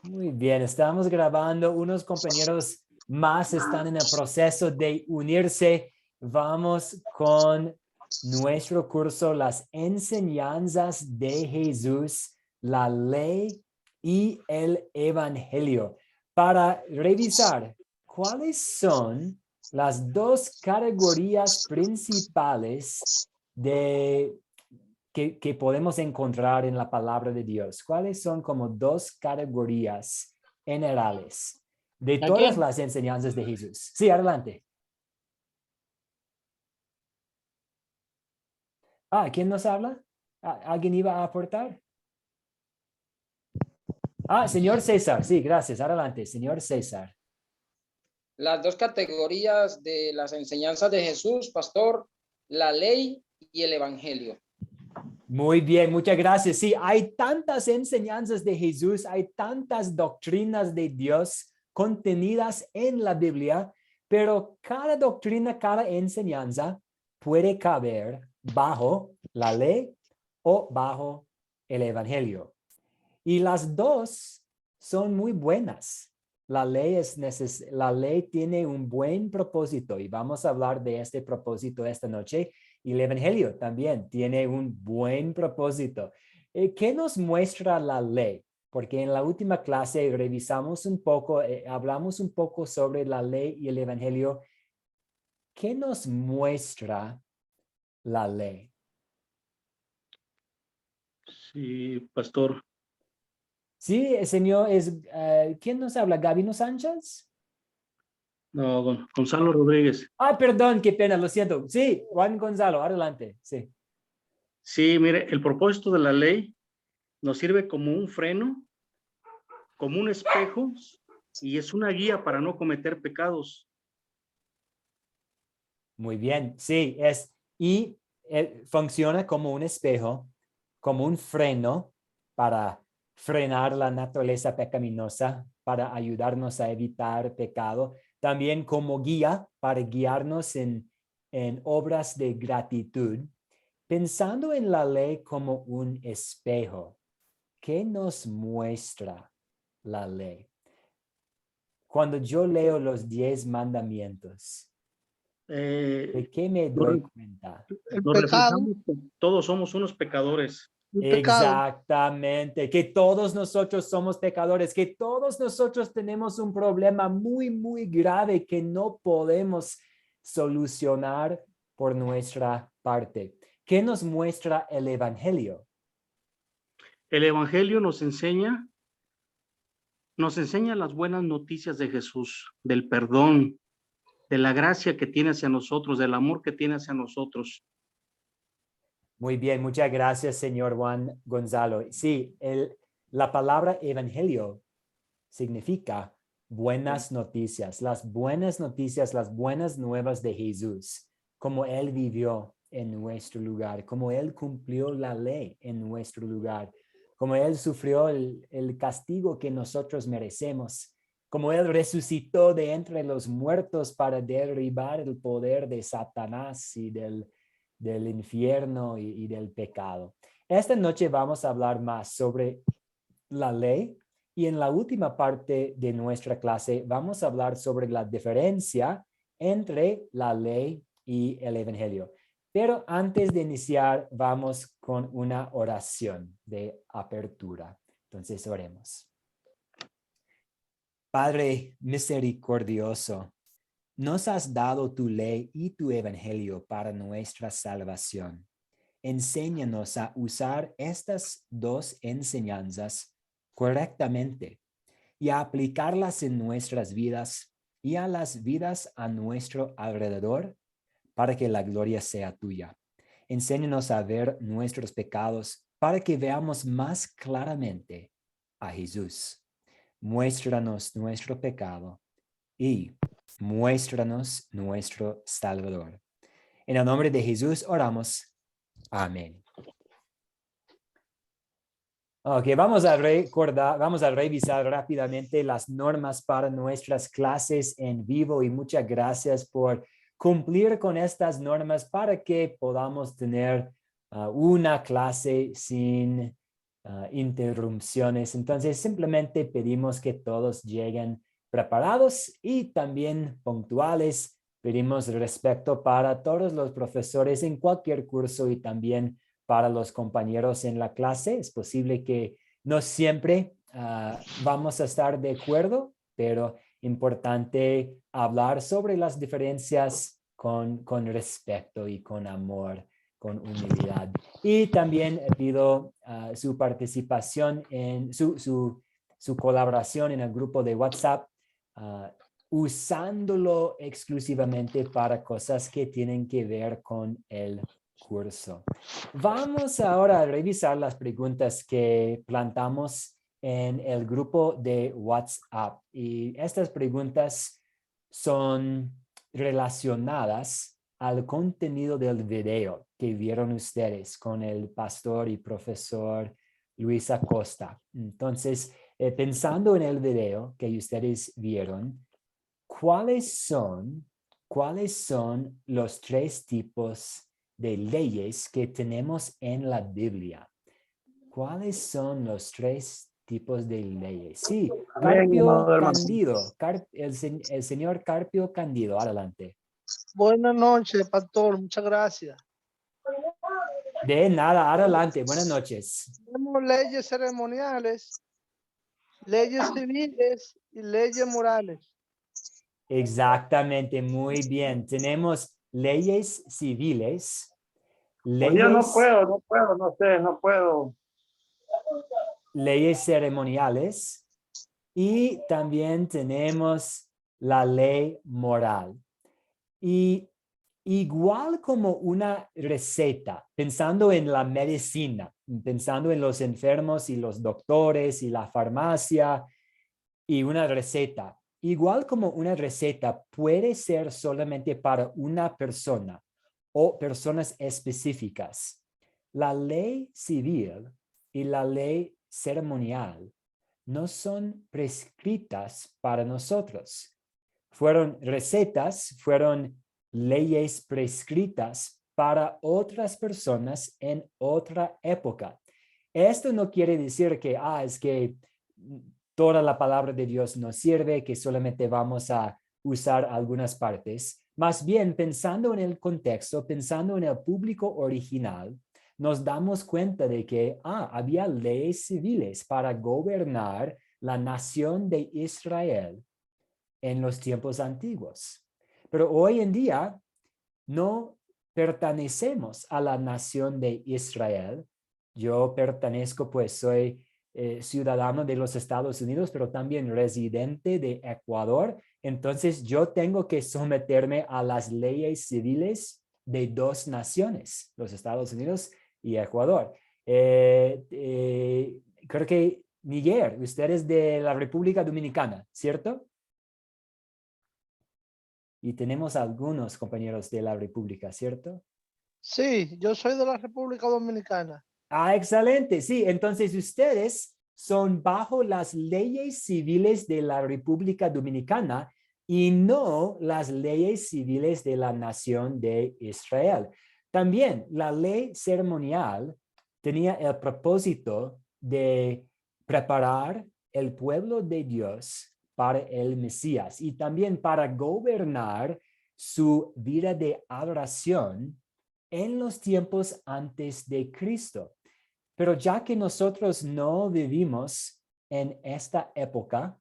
Muy bien, estamos grabando. Unos compañeros más están en el proceso de unirse. Vamos con nuestro curso, las enseñanzas de Jesús, la ley y el evangelio, para revisar cuáles son las dos categorías principales de que podemos encontrar en la palabra de Dios. ¿Cuáles son como dos categorías generales de ¿A todas quién? las enseñanzas de Jesús? Sí, adelante. ¿Quién nos habla? ¿Alguien iba a aportar? Señor César. Sí, gracias. Adelante, señor César. Las dos categorías de las enseñanzas de Jesús, pastor, la ley y el evangelio. Muy bien, muchas gracias. Sí, hay tantas enseñanzas de Jesús, hay tantas doctrinas de Dios contenidas en la Biblia, pero cada doctrina, cada enseñanza puede caber bajo la ley o bajo el evangelio. Y las dos son muy buenas. La ley tiene un buen propósito y vamos a hablar de este propósito esta noche. Y el evangelio también tiene un buen propósito. ¿Qué nos muestra la ley? Porque en la última clase revisamos un poco, hablamos un poco sobre la ley y el evangelio. ¿Qué nos muestra la ley? Sí, pastor. Sí, señor, ¿quién nos habla? ¿Gabino Sánchez? No, Gonzalo Rodríguez. Perdón, qué pena, lo siento. Sí, Juan Gonzalo, adelante. Sí. Sí, mire, el propósito de la ley nos sirve como un freno, como un espejo, y es una guía para no cometer pecados. Muy bien, sí, y funciona como un espejo, como un freno para frenar la naturaleza pecaminosa, para ayudarnos a evitar pecado, también como guía para guiarnos en obras de gratitud, pensando en la ley como un espejo. ¿Qué nos muestra la ley? Cuando yo leo los 10 mandamientos, Eh, ¿de qué me doy cuenta? El nos pecado, reflejamos que todos somos unos pecadores. el pecado. Exactamente, que todos nosotros somos pecadores, que todos nosotros tenemos un problema muy, muy grave que no podemos solucionar por nuestra parte. ¿Qué nos muestra el evangelio? El evangelio nos enseña las buenas noticias de Jesús, del perdón, de la gracia que tiene hacia nosotros, del amor que tiene hacia nosotros. Muy bien, muchas gracias, señor Juan Gonzalo. Sí, la palabra evangelio significa buenas noticias, las buenas nuevas de Jesús, como Él vivió en nuestro lugar, como Él cumplió la ley en nuestro lugar, como Él sufrió el castigo que nosotros merecemos, como Él resucitó de entre los muertos para derribar el poder de Satanás y del infierno y del pecado. Esta noche vamos a hablar más sobre la ley y en la última parte de nuestra clase vamos a hablar sobre la diferencia entre la ley y el evangelio. Pero antes de iniciar, vamos con una oración de apertura. Entonces, oremos. Padre misericordioso, nos has dado tu ley y tu evangelio para nuestra salvación. Enséñanos a usar estas dos enseñanzas correctamente y a aplicarlas en nuestras vidas y a las vidas a nuestro alrededor para que la gloria sea tuya. Enséñanos a ver nuestros pecados para que veamos más claramente a Jesús. Muéstranos nuestro pecado y muéstranos nuestro Salvador. En el nombre de Jesús oramos. Amén. Ok, vamos a revisar rápidamente las normas para nuestras clases en vivo y muchas gracias por cumplir con estas normas para que podamos tener una clase sin interrupciones. Entonces, simplemente pedimos que todos lleguen preparados y también puntuales. Pedimos respeto para todos los profesores en cualquier curso y también para los compañeros en la clase. Es posible que no siempre vamos a estar de acuerdo, pero importante hablar sobre las diferencias con respeto y con amor, con humildad. Y también pido su participación en su colaboración en el grupo de WhatsApp, usándolo exclusivamente para cosas que tienen que ver con el curso. Vamos ahora a revisar las preguntas que plantamos en el grupo de WhatsApp. Y estas preguntas son relacionadas al contenido del video que vieron ustedes con el pastor y profesor Luis Acosta. Entonces, pensando en el video que ustedes vieron, ¿cuáles son los 3 tipos de leyes que tenemos en la Biblia? ¿Cuáles son los 3 tipos de leyes? Sí, Carpio Candido, el señor Carpio Candido, adelante. Buenas noches, pastor. Muchas gracias. De nada, adelante. Buenas noches. Tenemos leyes ceremoniales, leyes civiles y leyes morales. Exactamente, muy bien. Tenemos leyes civiles, Yo no puedo. leyes ceremoniales y también tenemos la ley moral. Y igual como una receta, pensando en la medicina, pensando en los enfermos y los doctores y la farmacia y una receta, igual como una receta puede ser solamente para una persona o personas específicas, la ley civil y la ley ceremonial no son prescritas para nosotros. Fueron recetas, fueron leyes prescritas para otras personas en otra época. Esto no quiere decir que, es que toda la palabra de Dios nos sirve, que solamente vamos a usar algunas partes. Más bien, pensando en el contexto, pensando en el público original, nos damos cuenta de que había leyes civiles para gobernar la nación de Israel en los tiempos antiguos. Pero hoy en día no pertenecemos a la nación de Israel. Yo pertenezco, pues soy ciudadano de los Estados Unidos, pero también residente de Ecuador. Entonces yo tengo que someterme a las leyes civiles de 2 naciones, los Estados Unidos y Ecuador. Creo que Miguel, usted es de la República Dominicana, ¿cierto? Y tenemos algunos compañeros de la República, ¿cierto? Sí, yo soy de la República Dominicana. Excelente. Sí, entonces ustedes son bajo las leyes civiles de la República Dominicana y no las leyes civiles de la nación de Israel. También la ley ceremonial tenía el propósito de preparar el pueblo de Dios para el Mesías y también para gobernar su vida de adoración en los tiempos antes de Cristo. Pero ya que nosotros no vivimos en esta época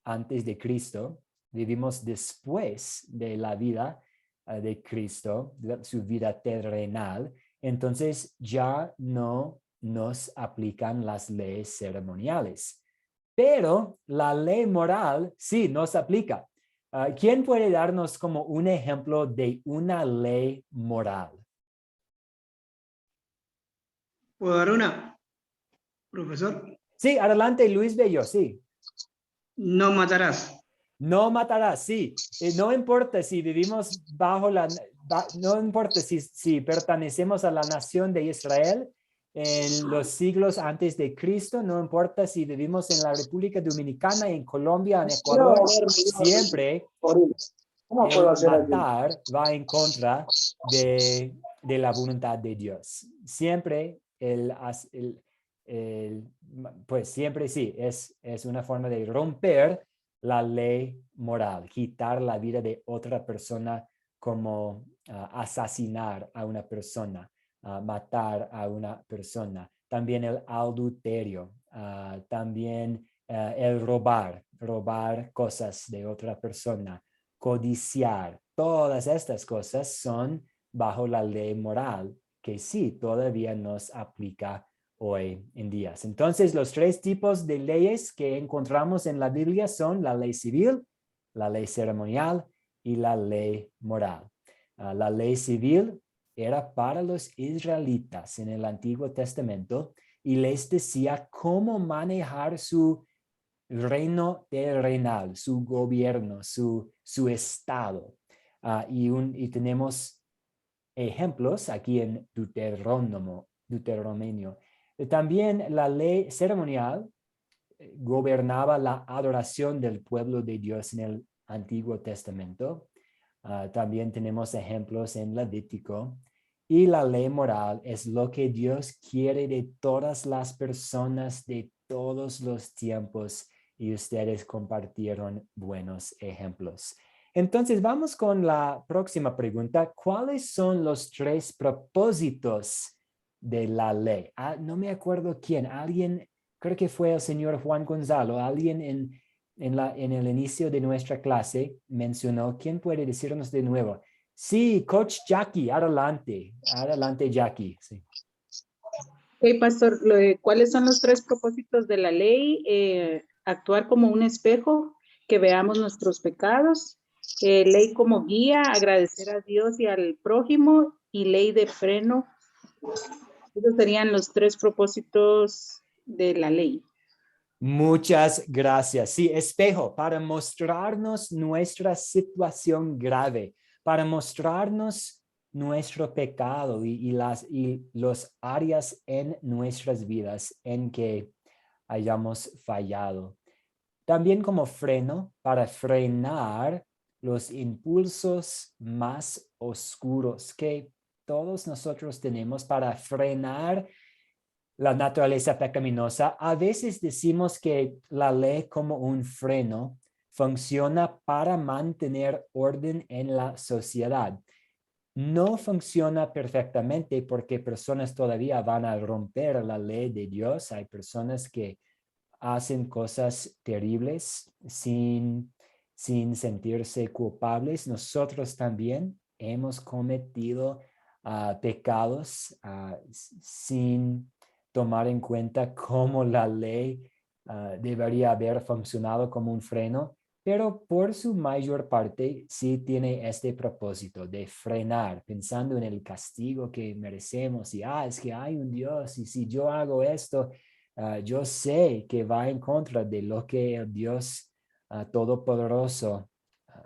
antes de Cristo, vivimos después de la vida de Cristo, de su vida terrenal, entonces ya no nos aplican las leyes ceremoniales. Pero la ley moral sí nos aplica. ¿Quién puede darnos como un ejemplo de una ley moral? ¿Puedo dar una, profesor? Sí, adelante, Luis Bello, sí. No matarás. No matarás, sí. No importa si vivimos no importa si pertenecemos a la nación de Israel en los siglos antes de Cristo, no importa si vivimos en la República Dominicana, en Colombia, en Ecuador, siempre el matar va en contra de la voluntad de Dios. Siempre pues siempre sí, es una forma de romper la ley moral, quitar la vida de otra persona, como asesinar a una persona, matar a una persona. También el adulterio, también el robar cosas de otra persona, codiciar. Todas estas cosas son bajo la ley moral que sí todavía nos aplica hoy en día. Entonces, los 3 tipos de leyes que encontramos en la Biblia son la ley civil, la ley ceremonial y la ley moral. La ley civil era para los israelitas en el Antiguo Testamento y les decía cómo manejar su reino terrenal, su gobierno, su estado. Y tenemos ejemplos aquí en Deuteronomio. También la ley ceremonial gobernaba la adoración del pueblo de Dios en el Antiguo Testamento. También tenemos ejemplos en Levítico. Y la ley moral es lo que Dios quiere de todas las personas de todos los tiempos, y ustedes compartieron buenos ejemplos. Entonces, vamos con la próxima pregunta. ¿Cuáles son los 3 propósitos de la ley? No me acuerdo quién. Alguien, creo que fue el señor Juan Gonzalo, alguien en el inicio de nuestra clase mencionó. ¿Quién puede decirnos de nuevo? Sí, Coach Jackie, adelante. Adelante, Jackie. Sí. Ok, pastor, ¿cuáles son los 3 propósitos de la ley? Actuar como un espejo, que veamos nuestros pecados. Ley como guía, agradecer a Dios y al prójimo. Y ley de freno. Esos serían los 3 propósitos de la ley. Muchas gracias. Sí, espejo, para mostrarnos nuestra situación grave, para mostrarnos nuestro pecado y los áreas en nuestras vidas en que hayamos fallado. También como freno, para frenar los impulsos más oscuros que todos nosotros tenemos, para frenar la naturaleza pecaminosa. A veces decimos que la ley como un freno funciona para mantener orden en la sociedad. No funciona perfectamente porque personas todavía van a romper la ley de Dios. Hay personas que hacen cosas terribles sin sentirse culpables. Nosotros también hemos cometido pecados sin tomar en cuenta cómo la ley debería haber funcionado como un freno, pero por su mayor parte sí tiene este propósito de frenar, pensando en el castigo que merecemos y es que hay un Dios y si yo hago esto, yo sé que va en contra de lo que el Dios Todopoderoso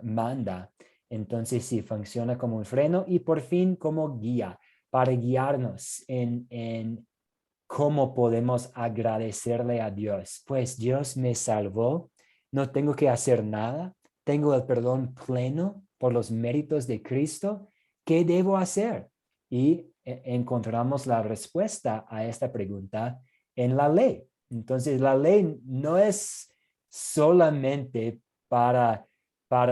manda. Entonces sí, funciona como un freno y por fin como guía, para guiarnos en cómo podemos agradecerle a Dios. Pues Dios me salvó, no tengo que hacer nada, tengo el perdón pleno por los méritos de Cristo. ¿Qué debo hacer? Y encontramos la respuesta a esta pregunta en la ley. Entonces, la ley no es solamente para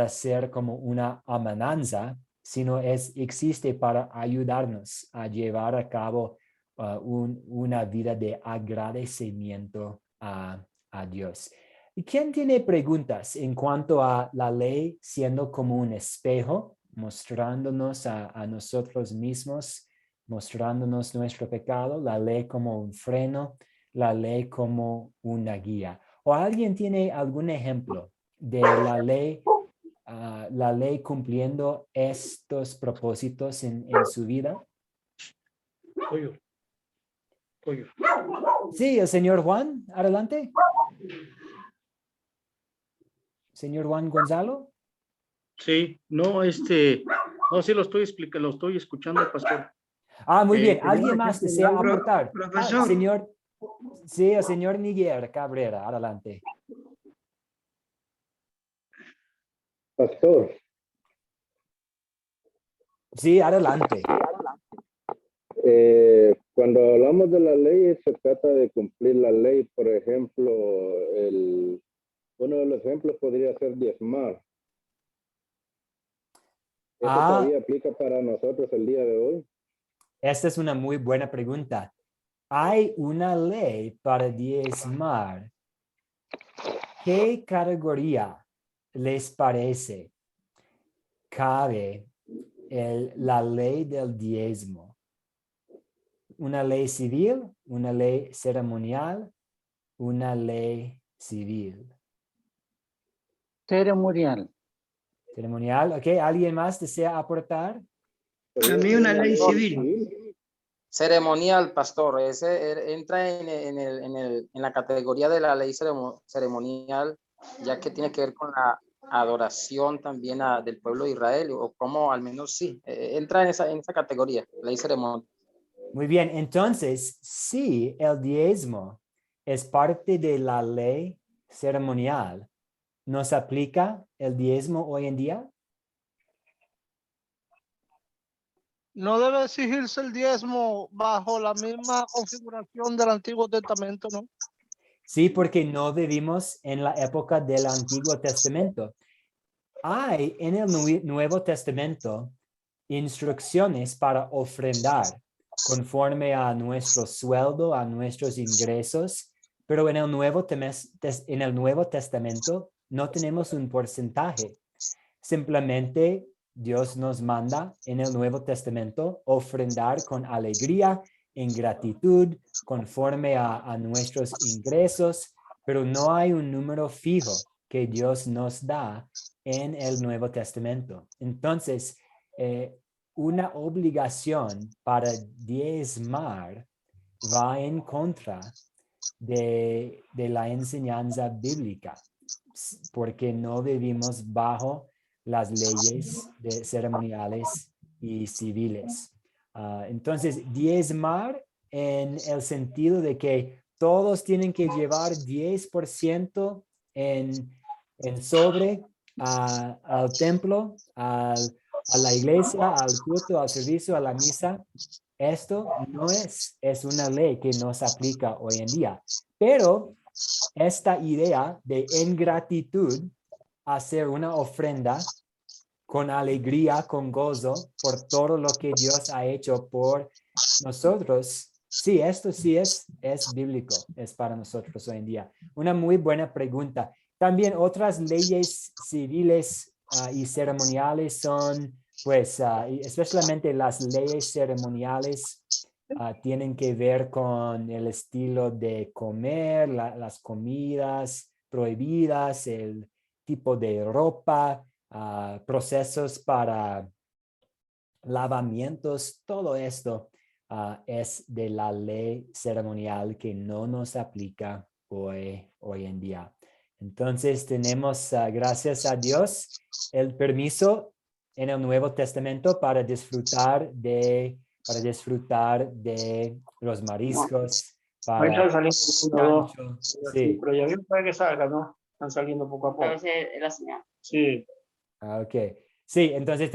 ser como una amenaza, sino existe para ayudarnos a llevar a cabo una vida de agradecimiento a Dios. ¿Y quién tiene preguntas en cuanto a la ley siendo como un espejo, mostrándonos a nosotros mismos, mostrándonos nuestro pecado, la ley como un freno, la ley como una guía? ¿O alguien tiene algún ejemplo de la ley cumpliendo estos propósitos en su vida? Pollo. Sí, el señor Juan, adelante. Señor Juan Gonzalo. Sí, no, no, sí lo estoy explicando, lo estoy escuchando, pastor. Muy bien. Tenía un ¿Alguien más ejemplo, desea aportar? Profesor, Señor, sí, el señor Miguel Cabrera, adelante. Pastor, Sí, adelante. Cuando hablamos de la ley, se trata de cumplir la ley. Por ejemplo, uno de los ejemplos podría ser diezmar. ¿Eso todavía aplica para nosotros el día de hoy? Esta es una muy buena pregunta. Hay una ley para diezmar. ¿Qué categoría les parece cabe la ley del diezmo? ¿Una ley civil, una ley ceremonial, una ley civil? Ceremonial. Ceremonial, ¿ok? ¿Alguien más desea aportar? Para mí una ley civil. Ceremonial, pastor. Ese entra en la categoría de la ley ceremonial, ya que tiene que ver con la adoración también del pueblo de Israel, o como al menos sí, entra en esa categoría, ley ceremonial. Muy bien, entonces, sí, el diezmo es parte de la ley ceremonial. ¿Nos aplica el diezmo hoy en día? No debe exigirse el diezmo bajo la misma configuración del Antiguo Testamento, ¿no? Sí, porque no vivimos en la época del Antiguo Testamento. Hay en el Nuevo Testamento instrucciones para ofrendar conforme a nuestro sueldo, a nuestros ingresos, pero en el Nuevo Testamento no tenemos un porcentaje. Simplemente Dios nos manda en el Nuevo Testamento ofrendar con alegría, en gratitud, conforme a nuestros ingresos, pero no hay un número fijo que Dios nos da en el Nuevo Testamento. Entonces, una obligación para diezmar va en contra de la enseñanza bíblica, porque no vivimos bajo las leyes ceremoniales y civiles. Entonces, diezmar en el sentido de que todos tienen que llevar 10% en sobre al templo, a la iglesia, al culto, al servicio, a la misa. Esto no es una ley que nos aplica hoy en día, pero esta idea de en gratitud hacer una ofrenda con alegría, con gozo por todo lo que Dios ha hecho por nosotros. Sí, esto sí es bíblico, es para nosotros hoy en día. Una muy buena pregunta. También otras leyes civiles y ceremoniales son, pues, especialmente las leyes ceremoniales tienen que ver con el estilo de comer, las comidas prohibidas, el tipo de ropa, procesos para lavamientos, todo esto es de la ley ceremonial que no nos aplica hoy en día. Entonces tenemos, gracias a Dios, el permiso en el Nuevo Testamento para disfrutar de los mariscos, Ahí para están saliendo uno, dos. sí. Pero ya bien puede que salga, ¿no? Están saliendo poco a poco. La señal. Sí. Ok. Sí, entonces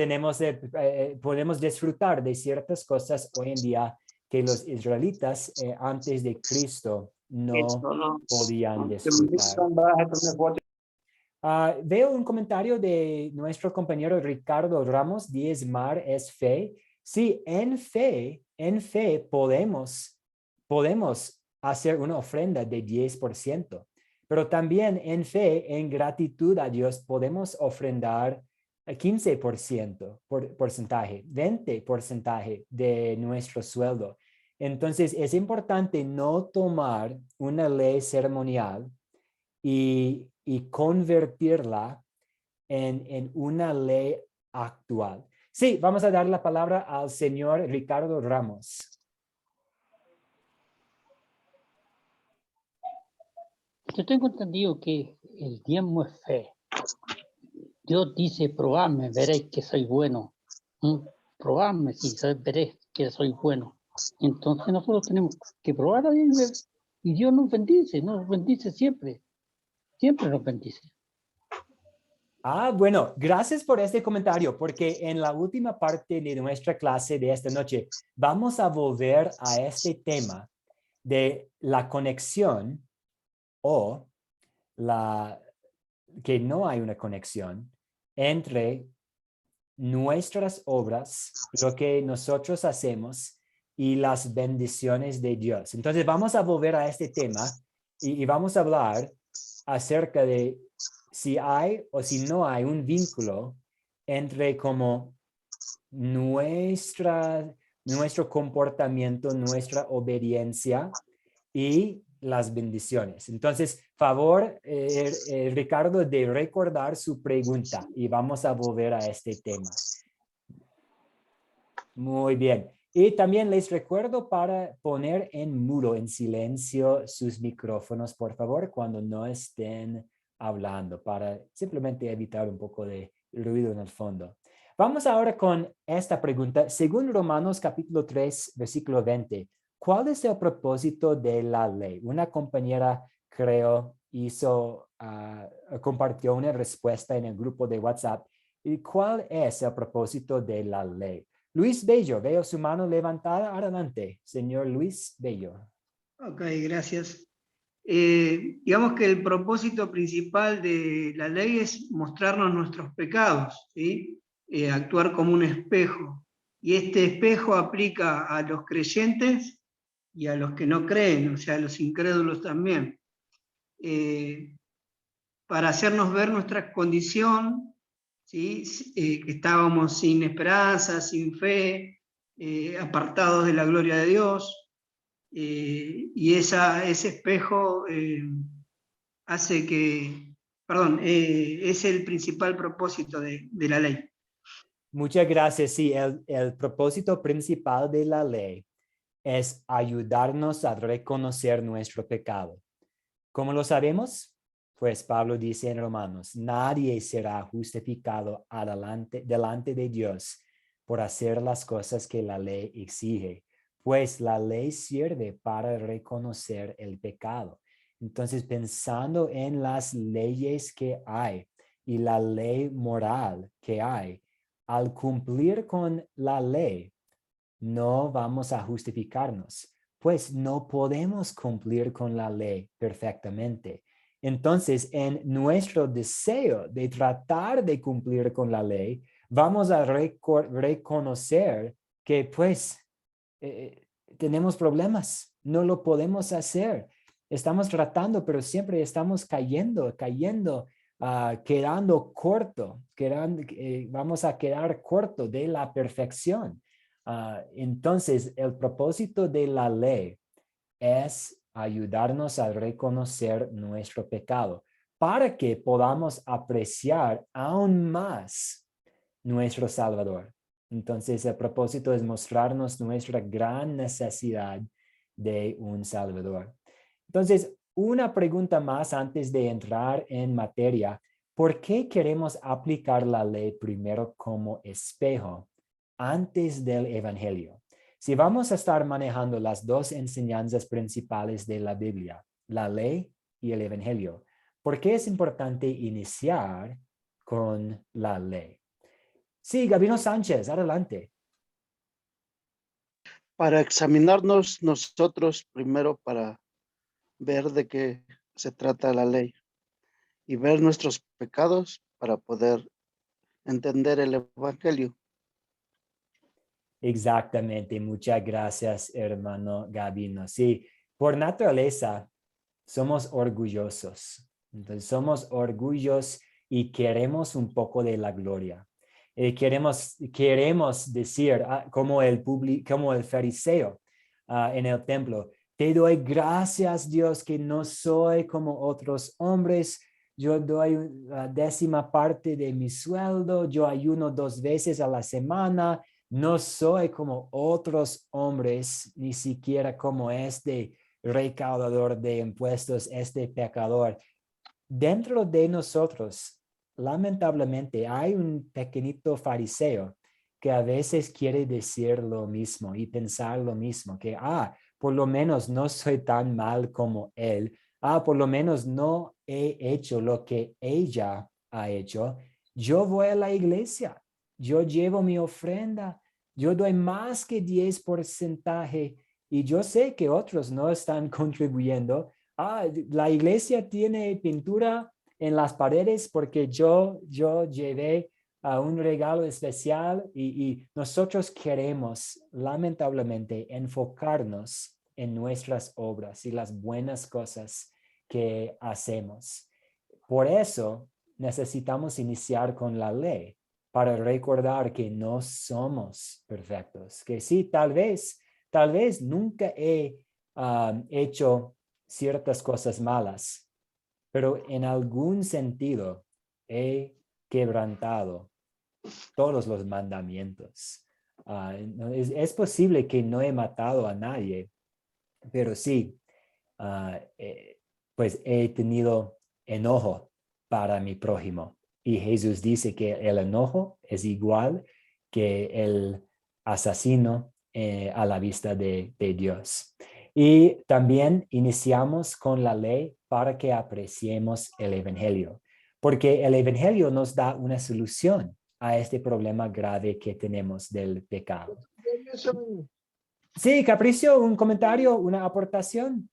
podemos disfrutar de ciertas cosas hoy en día que los israelitas antes de Cristo no podían disfrutar. Veo un comentario de nuestro compañero Ricardo Ramos, diezmar es fe. Sí, en fe podemos hacer una ofrenda de 10%, pero también en fe, en gratitud a Dios, podemos ofrendar 15%, porcentaje, 20% de nuestro sueldo. Entonces, es importante no tomar una ley ceremonial y convertirla en una ley actual. Sí, vamos a dar la palabra al señor Ricardo Ramos. Yo tengo entendido que el diezmo es fe. Dios dice, probadme, veréis que soy bueno. Probadme, sí, veréis que soy bueno. Entonces nosotros tenemos que probar a Dios y Dios nos bendice siempre. Siempre nos bendice. Bueno, gracias por este comentario, porque en la última parte de nuestra clase de esta noche vamos a volver a este tema de la conexión o que no hay una conexión entre nuestras obras, lo que nosotros hacemos y las bendiciones de Dios. Entonces vamos a volver a este tema y vamos a hablar acerca de si hay o si no hay un vínculo entre como nuestro comportamiento, nuestra obediencia y las bendiciones. Entonces, favor, Ricardo, de recordar su pregunta y vamos a volver a este tema. Muy bien. Y también les recuerdo para poner en mudo, en silencio, sus micrófonos, por favor, cuando no estén hablando, para simplemente evitar un poco de ruido en el fondo. Vamos ahora con esta pregunta. Según Romanos capítulo 3, versículo 20, ¿cuál es el propósito de la ley? Una compañera, creo, compartió una respuesta en el grupo de WhatsApp. ¿Y cuál es el propósito de la ley? Luis Bello, veo su mano levantada. Adelante, señor Luis Bello. Ok, gracias. Digamos que el propósito principal de la ley es mostrarnos nuestros pecados, ¿sí? Actuar como un espejo. Y este espejo aplica a los creyentes y a los que no creen, o sea, a los incrédulos también. Para hacernos ver nuestra condición, ¿sí? Que estábamos sin esperanza, sin fe, apartados de la gloria de Dios, y ese espejo hace que, es el principal propósito de la ley. Muchas gracias. Sí, el propósito principal de la ley es ayudarnos a reconocer nuestro pecado. ¿Cómo lo sabemos? Pues Pablo dice en Romanos, nadie será justificado delante de Dios por hacer las cosas que la ley exige, pues la ley sirve para reconocer el pecado. Entonces, pensando en las leyes que hay y la ley moral que hay, al cumplir con la ley, no vamos a justificarnos, pues no podemos cumplir con la ley perfectamente. Entonces, en nuestro deseo de tratar de cumplir con la ley, vamos a reconocer que pues tenemos problemas, no lo podemos hacer. Estamos tratando, pero siempre estamos cayendo, quedando corto, vamos a quedar corto de la perfección. Entonces, el propósito de la ley es ayudarnos a reconocer nuestro pecado para que podamos apreciar aún más nuestro Salvador. Entonces, el propósito es mostrarnos nuestra gran necesidad de un Salvador. Entonces, una pregunta más antes de entrar en materia. ¿Por qué queremos aplicar la ley primero como espejo antes del Evangelio? Si vamos a estar manejando las dos enseñanzas principales de la Biblia, la ley y el Evangelio, ¿por qué es importante iniciar con la ley? Sí, Gabino Sánchez, adelante. Para examinarnos nosotros primero, para ver de qué se trata la ley y ver nuestros pecados para poder entender el Evangelio. Exactamente, muchas gracias, hermano Gabino. Sí, por naturaleza somos orgullosos. Entonces somos orgullosos y queremos un poco de la gloria. Queremos decir, como el fariseo en el templo, te doy gracias, Dios, que no soy como otros hombres. Yo doy la 10ª parte de mi sueldo. Yo ayuno 2 veces a la semana. No soy como otros hombres, ni siquiera como este recaudador de impuestos, este pecador. Dentro de nosotros, lamentablemente, hay un pequeñito fariseo que a veces quiere decir lo mismo y pensar lo mismo, que, por lo menos no soy tan mal como él. Por lo menos no he hecho lo que ella ha hecho. yo voy a la iglesia, yo llevo mi ofrenda, yo doy más que 10% y yo sé que otros no están contribuyendo. La iglesia tiene pintura en las paredes porque yo llevé un regalo especial y nosotros queremos lamentablemente enfocarnos en nuestras obras y las buenas cosas que hacemos. Por eso necesitamos iniciar con la ley para recordar que no somos perfectos, que sí, tal vez nunca he hecho ciertas cosas malas, pero en algún sentido he quebrantado todos los mandamientos. Es posible que no he matado a nadie, pero sí, pues he tenido enojo para mi prójimo. Y Jesús dice que el enojo es igual que el asesino a la vista de Dios. Y también iniciamos con la ley para que apreciemos el evangelio, porque el evangelio nos da una solución a este problema grave que tenemos del pecado. Sí, Capricio, un comentario, una aportación.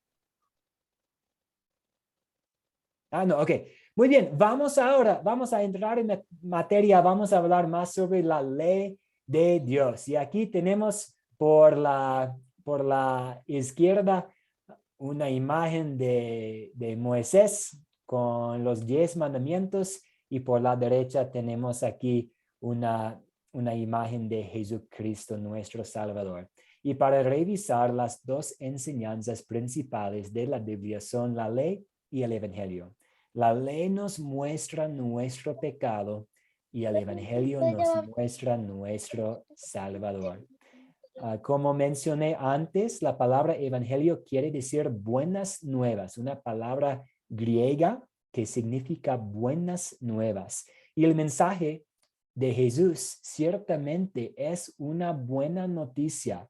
No, ok. Muy bien, vamos a entrar en materia, vamos a hablar más sobre la ley de Dios. Y aquí tenemos por la izquierda una imagen de Moisés con los 10 mandamientos y por la derecha tenemos aquí una imagen de Jesucristo, nuestro Salvador. Y para revisar las dos enseñanzas principales de la Biblia son la ley y el evangelio. La ley nos muestra nuestro pecado y el evangelio nos muestra nuestro Salvador. Como mencioné antes, la palabra evangelio quiere decir buenas nuevas, una palabra griega que significa buenas nuevas. Y el mensaje de Jesús ciertamente es una buena noticia,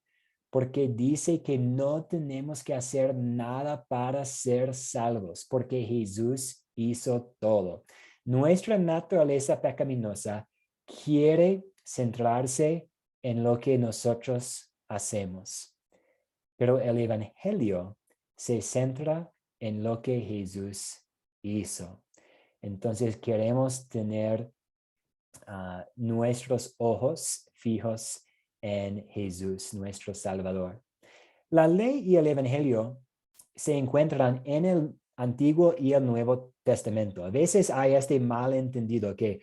porque dice que no tenemos que hacer nada para ser salvos, porque Jesús hizo todo. Nuestra naturaleza pecaminosa quiere centrarse en lo que nosotros hacemos, pero el evangelio se centra en lo que Jesús hizo. Entonces queremos tener nuestros ojos fijos en Jesús, nuestro Salvador. La ley y el evangelio se encuentran en el Antiguo y el Nuevo Testamento. A veces hay este malentendido que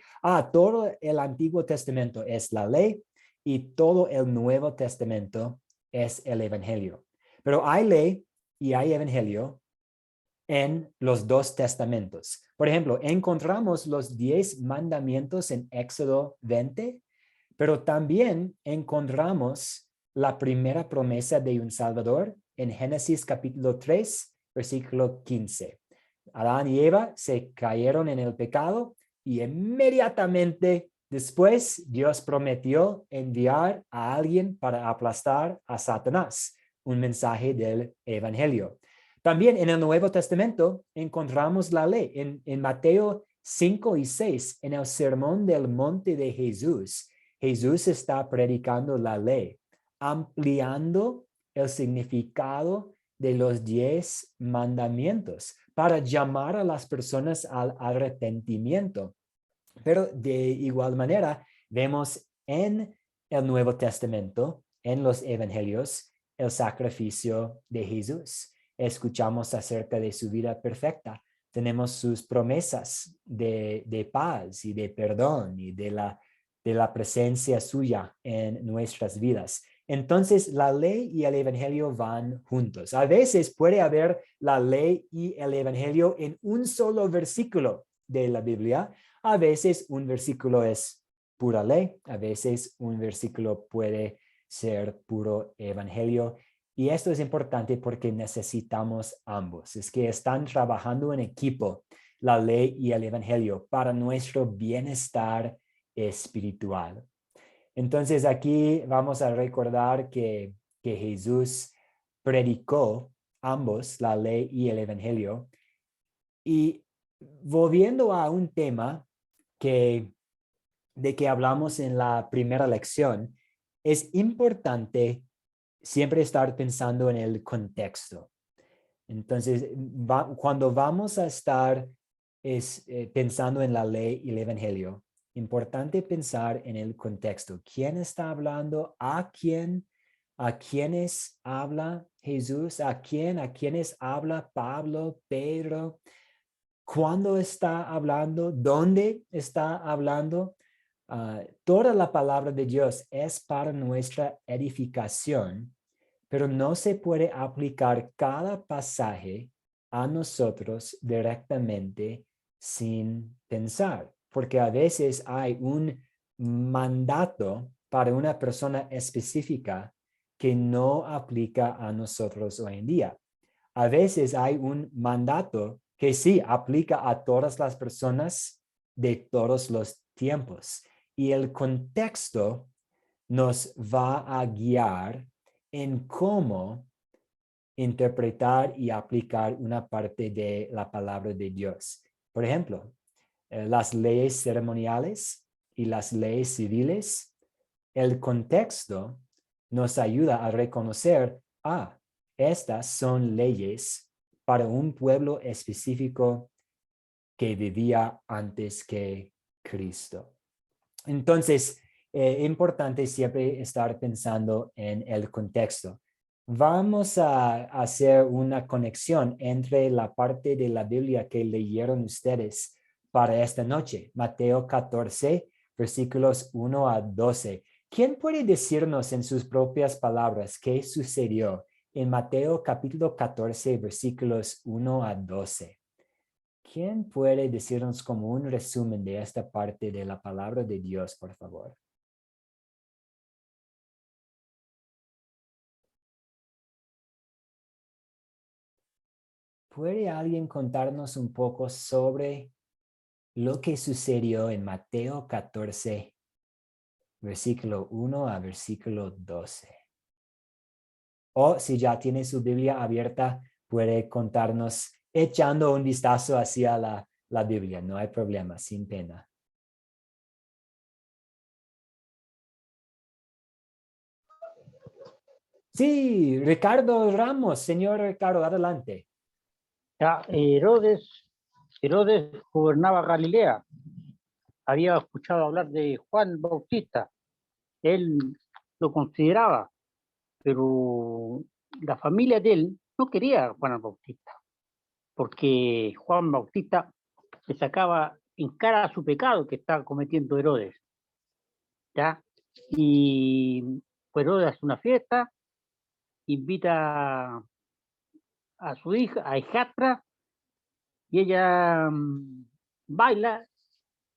todo el Antiguo Testamento es la ley y todo el Nuevo Testamento es el evangelio. Pero hay ley y hay evangelio en los dos testamentos. Por ejemplo, encontramos los 10 mandamientos en Éxodo 20, pero también encontramos la primera promesa de un Salvador en Génesis capítulo 3, versículo 15. Adán y Eva se cayeron en el pecado y inmediatamente después Dios prometió enviar a alguien para aplastar a Satanás, un mensaje del evangelio. También en el Nuevo Testamento encontramos la ley. En Mateo 5 y 6, en el Sermón del Monte de Jesús, Jesús está predicando la ley, ampliando el significado de los 10 mandamientos para llamar a las personas al arrepentimiento. Pero de igual manera, vemos en el Nuevo Testamento, en los evangelios, el sacrificio de Jesús. Escuchamos acerca de su vida perfecta. Tenemos sus promesas de paz y de perdón y de la presencia suya en nuestras vidas. Entonces, la ley y el evangelio van juntos. A veces puede haber la ley y el evangelio en un solo versículo de la Biblia. A veces un versículo es pura ley. A veces un versículo puede ser puro evangelio. Y esto es importante porque necesitamos ambos. Es que están trabajando en equipo, la ley y el evangelio, para nuestro bienestar espiritual. Entonces aquí vamos a recordar que Jesús predicó ambos, la ley y el evangelio. Y volviendo a un tema que de que hablamos en la primera lección, es importante siempre estar pensando en el contexto. Entonces, cuando vamos a estar pensando en la ley y el evangelio, importante pensar en el contexto. ¿Quién está hablando? ¿A quién? ¿A quiénes habla Jesús? ¿A quién? ¿A quiénes habla Pablo, Pedro? ¿Cuándo está hablando? ¿Dónde está hablando? Toda la palabra de Dios es para nuestra edificación, pero no se puede aplicar cada pasaje a nosotros directamente sin pensar, porque a veces hay un mandato para una persona específica que no aplica a nosotros hoy en día. A veces hay un mandato que sí aplica a todas las personas de todos los tiempos. Y el contexto nos va a guiar en cómo interpretar y aplicar una parte de la palabra de Dios. Por ejemplo, las leyes ceremoniales y las leyes civiles, el contexto nos ayuda a reconocer, estas son leyes para un pueblo específico que vivía antes que Cristo. Entonces, importante siempre estar pensando en el contexto. Vamos a hacer una conexión entre la parte de la Biblia que leyeron ustedes para esta noche, Mateo 14, versículos 1 a 12. ¿Quién puede decirnos en sus propias palabras qué sucedió en Mateo capítulo 14, versículos 1 a 12? ¿Quién puede decirnos como un resumen de esta parte de la palabra de Dios, por favor? ¿Puede alguien contarnos un poco sobre lo que sucedió en Mateo 14, versículo 1 a versículo 12? O si ya tiene su Biblia abierta, puede contarnos echando un vistazo hacia la Biblia. No hay problema, sin pena. Sí, Ricardo Ramos, señor Ricardo, adelante. Ya, Herodes gobernaba Galilea. Había escuchado hablar de Juan Bautista. Él lo consideraba, pero la familia de él no quería a Juan Bautista, porque Juan Bautista le sacaba en cara su pecado que estaba cometiendo Herodes. ¿Ya? Y pues Herodes hace una fiesta, invita a su hija, a hijastra, y ella baila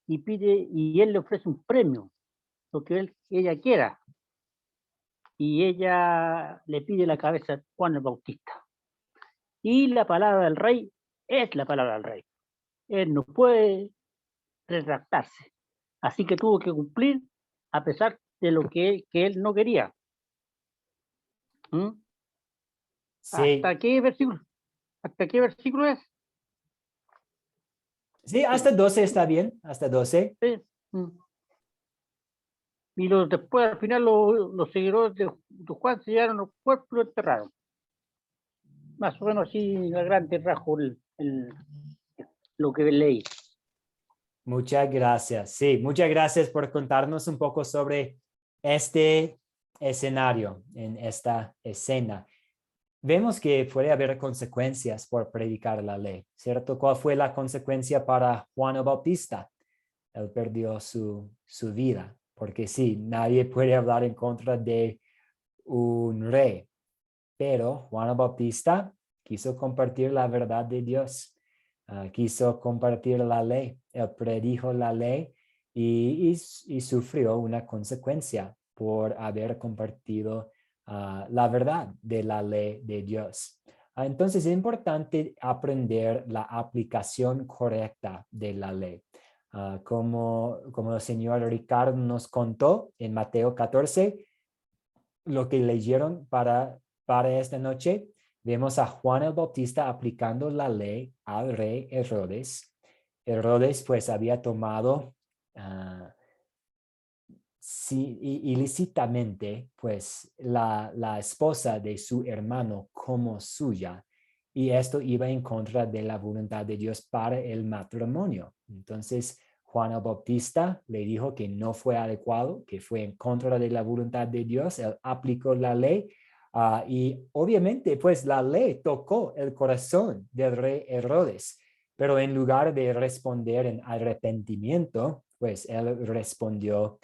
y pide, y él le ofrece un premio, lo que ella quiera. Y ella le pide la cabeza a Juan el Bautista. Y la palabra del rey es la palabra del rey. Él no puede retractarse. Así que tuvo que cumplir a pesar de lo que él no quería. ¿Mm? Sí. ¿Hasta qué versículo? ¿Hasta qué versículo es? Sí, hasta 12 está bien, hasta 12. Sí. Y después, al final, los seguidores de Juan se llevaron los cuerpos y lo enterraron. Más o menos así, a grandes rasgos, lo que leí. Muchas gracias. Sí, muchas gracias por contarnos un poco sobre este escenario, en esta escena. Vemos que puede haber consecuencias por predicar la ley, ¿cierto? ¿Cuál fue la consecuencia para Juan el Bautista? Él perdió su vida, porque sí, nadie puede hablar en contra de un rey, pero Juan el Bautista quiso compartir la verdad de Dios, quiso compartir la ley, él predijo la ley y sufrió una consecuencia por haber compartido la verdad de la ley de Dios. Entonces es importante aprender la aplicación correcta de la ley. Como el señor Ricardo nos contó en Mateo 14, lo que leyeron para esta noche, vemos a Juan el Bautista aplicando la ley al rey Herodes. Herodes pues había tomado ilícitamente, pues, la esposa de su hermano como suya. Y esto iba en contra de la voluntad de Dios para el matrimonio. Entonces, Juan el Bautista le dijo que no fue adecuado, que fue en contra de la voluntad de Dios. Él aplicó la ley y obviamente, pues, la ley tocó el corazón del rey Herodes. Pero en lugar de responder en arrepentimiento, pues él respondió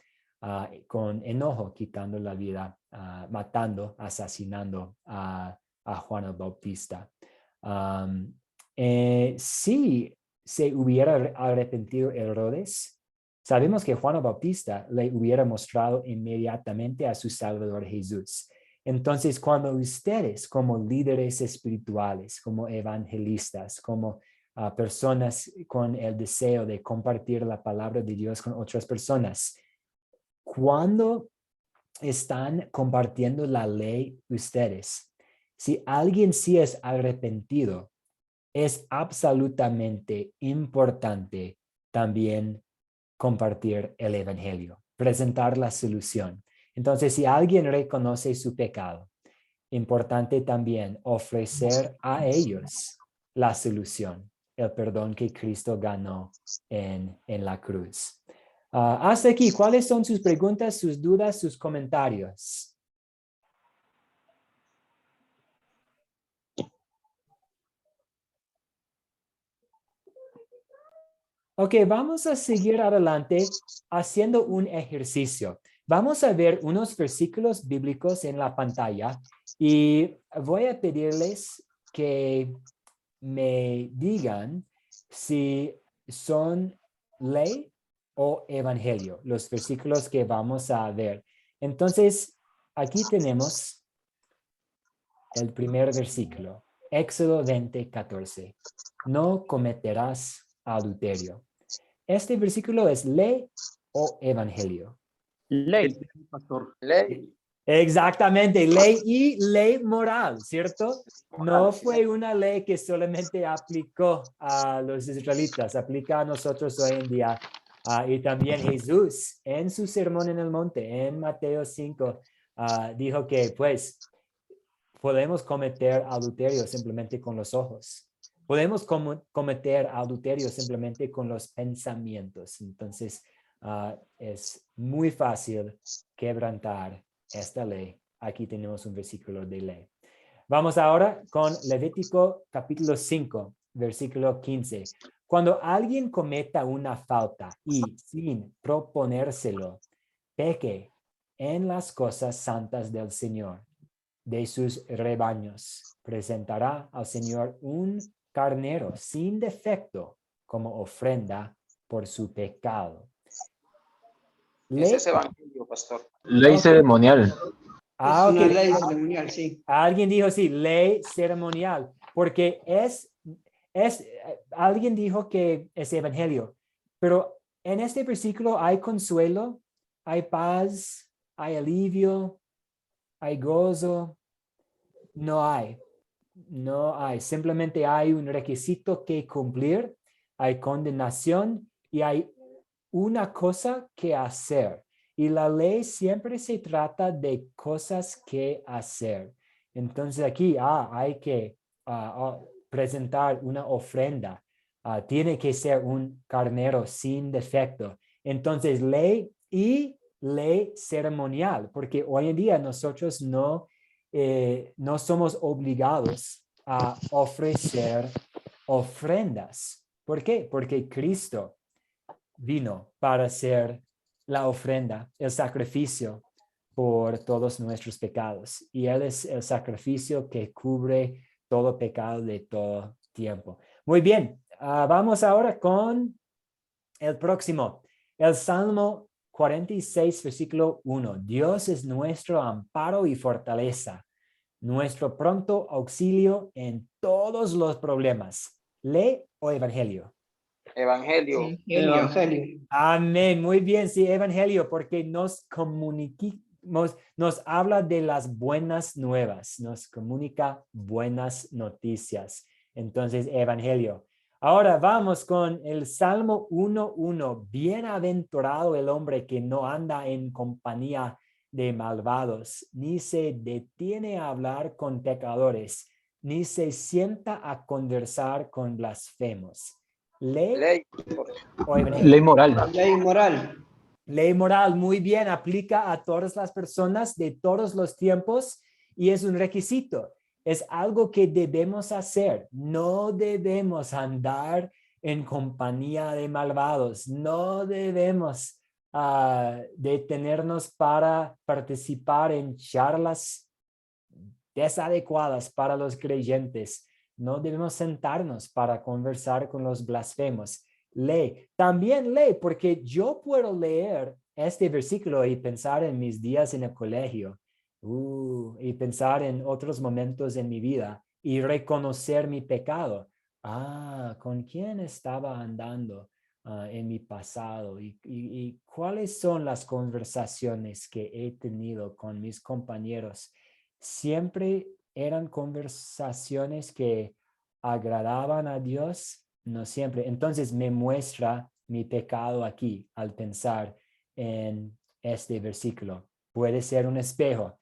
con enojo, quitando la vida, matando, asesinando a Juan el Bautista. Si se hubiera arrepentido Herodes, sabemos que Juan el Bautista le hubiera mostrado inmediatamente a su Salvador Jesús. Entonces, cuando ustedes como líderes espirituales, como evangelistas, como personas con el deseo de compartir la palabra de Dios con otras personas, cuando están compartiendo la ley ustedes, si alguien sí es arrepentido, es absolutamente importante también compartir el evangelio, presentar la solución. Entonces, si alguien reconoce su pecado, importante también ofrecer a ellos la solución, el perdón que Cristo ganó en la cruz. Hasta aquí, ¿cuáles son sus preguntas, sus dudas, sus comentarios? Ok, vamos a seguir adelante haciendo un ejercicio. Vamos a ver unos versículos bíblicos en la pantalla y voy a pedirles que me digan si son ley o evangelio, los versículos que vamos a ver. Entonces, aquí tenemos el primer versículo, Éxodo 20:14. No cometerás adulterio. ¿Este versículo es ley o evangelio? Ley, pastor. Ley. Exactamente, ley y ley moral, ¿cierto? No fue una ley que solamente aplicó a los israelitas, aplica a nosotros hoy en día. Y también Jesús en su sermón en el monte, en Mateo 5, dijo que pues podemos cometer adulterio simplemente con los ojos. Podemos cometer adulterio simplemente con los pensamientos. Entonces, es muy fácil quebrantar esta ley. Aquí tenemos un versículo de ley. Vamos ahora con Levítico capítulo 5, versículo 15. Cuando alguien cometa una falta y sin proponérselo, peque en las cosas santas del Señor, de sus rebaños, presentará al Señor un carnero sin defecto como ofrenda por su pecado. Ese es evangelio, pastor. Ley ceremonial. Es ok. una ley ceremonial, sí. Alguien dijo sí, ley ceremonial, porque alguien dijo que es evangelio, pero en este versículo hay consuelo, hay paz, hay alivio, hay gozo. No hay, simplemente hay un requisito que cumplir, hay condenación y hay una cosa que hacer. Y la ley siempre se trata de cosas que hacer. Entonces aquí hay que presentar una ofrenda. Tiene que ser un carnero sin defecto. Entonces ley y ley ceremonial, porque hoy en día nosotros no somos obligados a ofrecer ofrendas. ¿Por qué? Porque Cristo vino para hacer la ofrenda, el sacrificio por todos nuestros pecados. Y Él es el sacrificio que cubre todo pecado de todo tiempo. Muy bien, vamos ahora con el próximo, el Salmo 46, versículo 1. Dios es nuestro amparo y fortaleza, nuestro pronto auxilio en todos los problemas. ¿Ley o evangelio? Evangelio. Evangelio. Amén, muy bien, sí, evangelio, porque nos habla de las buenas nuevas, nos comunica buenas noticias. Entonces, evangelio. Ahora vamos con el Salmo 1:1. Bienaventurado el hombre que no anda en compañía de malvados, ni se detiene a hablar con pecadores, ni se sienta a conversar con blasfemos. Ley. o evangelio. Ley moral. Ley moral. Ley moral, muy bien, aplica a todas las personas de todos los tiempos y es un requisito. Es algo que debemos hacer. No debemos andar en compañía de malvados. No debemos detenernos para participar en charlas desadecuadas para los creyentes. No debemos sentarnos para conversar con los blasfemos. Ley, también ley, porque yo puedo leer este versículo y pensar en mis días en el colegio y pensar en otros momentos en mi vida y reconocer mi pecado. ¿Con quién estaba andando en mi pasado? ¿Y cuáles son las conversaciones que he tenido con mis compañeros? Siempre eran conversaciones que agradaban a Dios, no siempre. Entonces me muestra mi pecado aquí al pensar en este versículo. Puede ser un espejo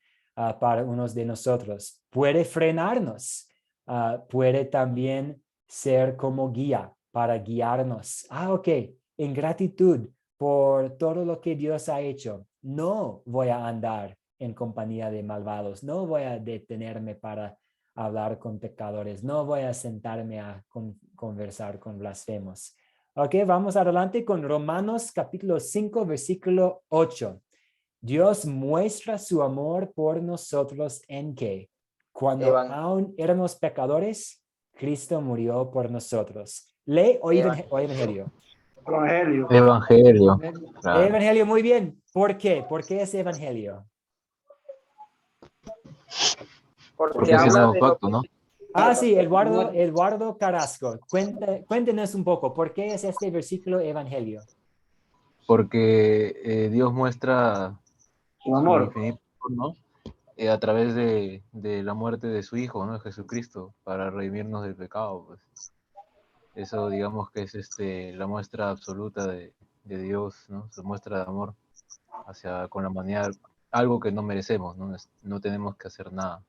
para unos de nosotros. Puede frenarnos. Puede también ser como guía para guiarnos. Ok, en gratitud por todo lo que Dios ha hecho, no voy a andar en compañía de malvados. No voy a detenerme para hablar con pecadores. No voy a sentarme a conversar con blasfemos. Ok, vamos adelante con Romanos capítulo 5, versículo 8. Dios muestra su amor por nosotros en que, cuando aún éramos pecadores, Cristo murió por nosotros. ¿Ley o evangelio? Evangelio. Evangelio. Claro. Evangelio, muy bien. ¿Por qué? ¿Por qué es evangelio? Porque es el habla nuevo de pacto, ¿no? Sí, Eduardo Carrasco. Cuéntenos un poco, ¿por qué es este versículo evangelio? Porque Dios muestra Su amor. infinito amor, ¿no? A través de la muerte de su Hijo, ¿no? Jesucristo, para redimirnos del pecado, pues. Eso, digamos que es la muestra absoluta de Dios, ¿no? Su muestra de amor con la humanidad, algo que no merecemos, ¿no? No tenemos que hacer nada.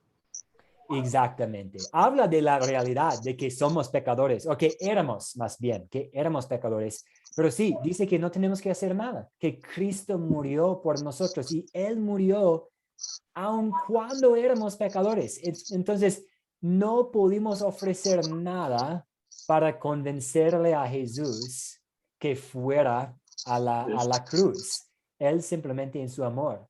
Exactamente. Habla de la realidad de que somos pecadores, o que éramos más bien, que éramos pecadores. Pero sí, dice que no tenemos que hacer nada, que Cristo murió por nosotros y Él murió aun cuando éramos pecadores. Entonces, no pudimos ofrecer nada para convencerle a Jesús que fuera a la cruz. Él simplemente en su amor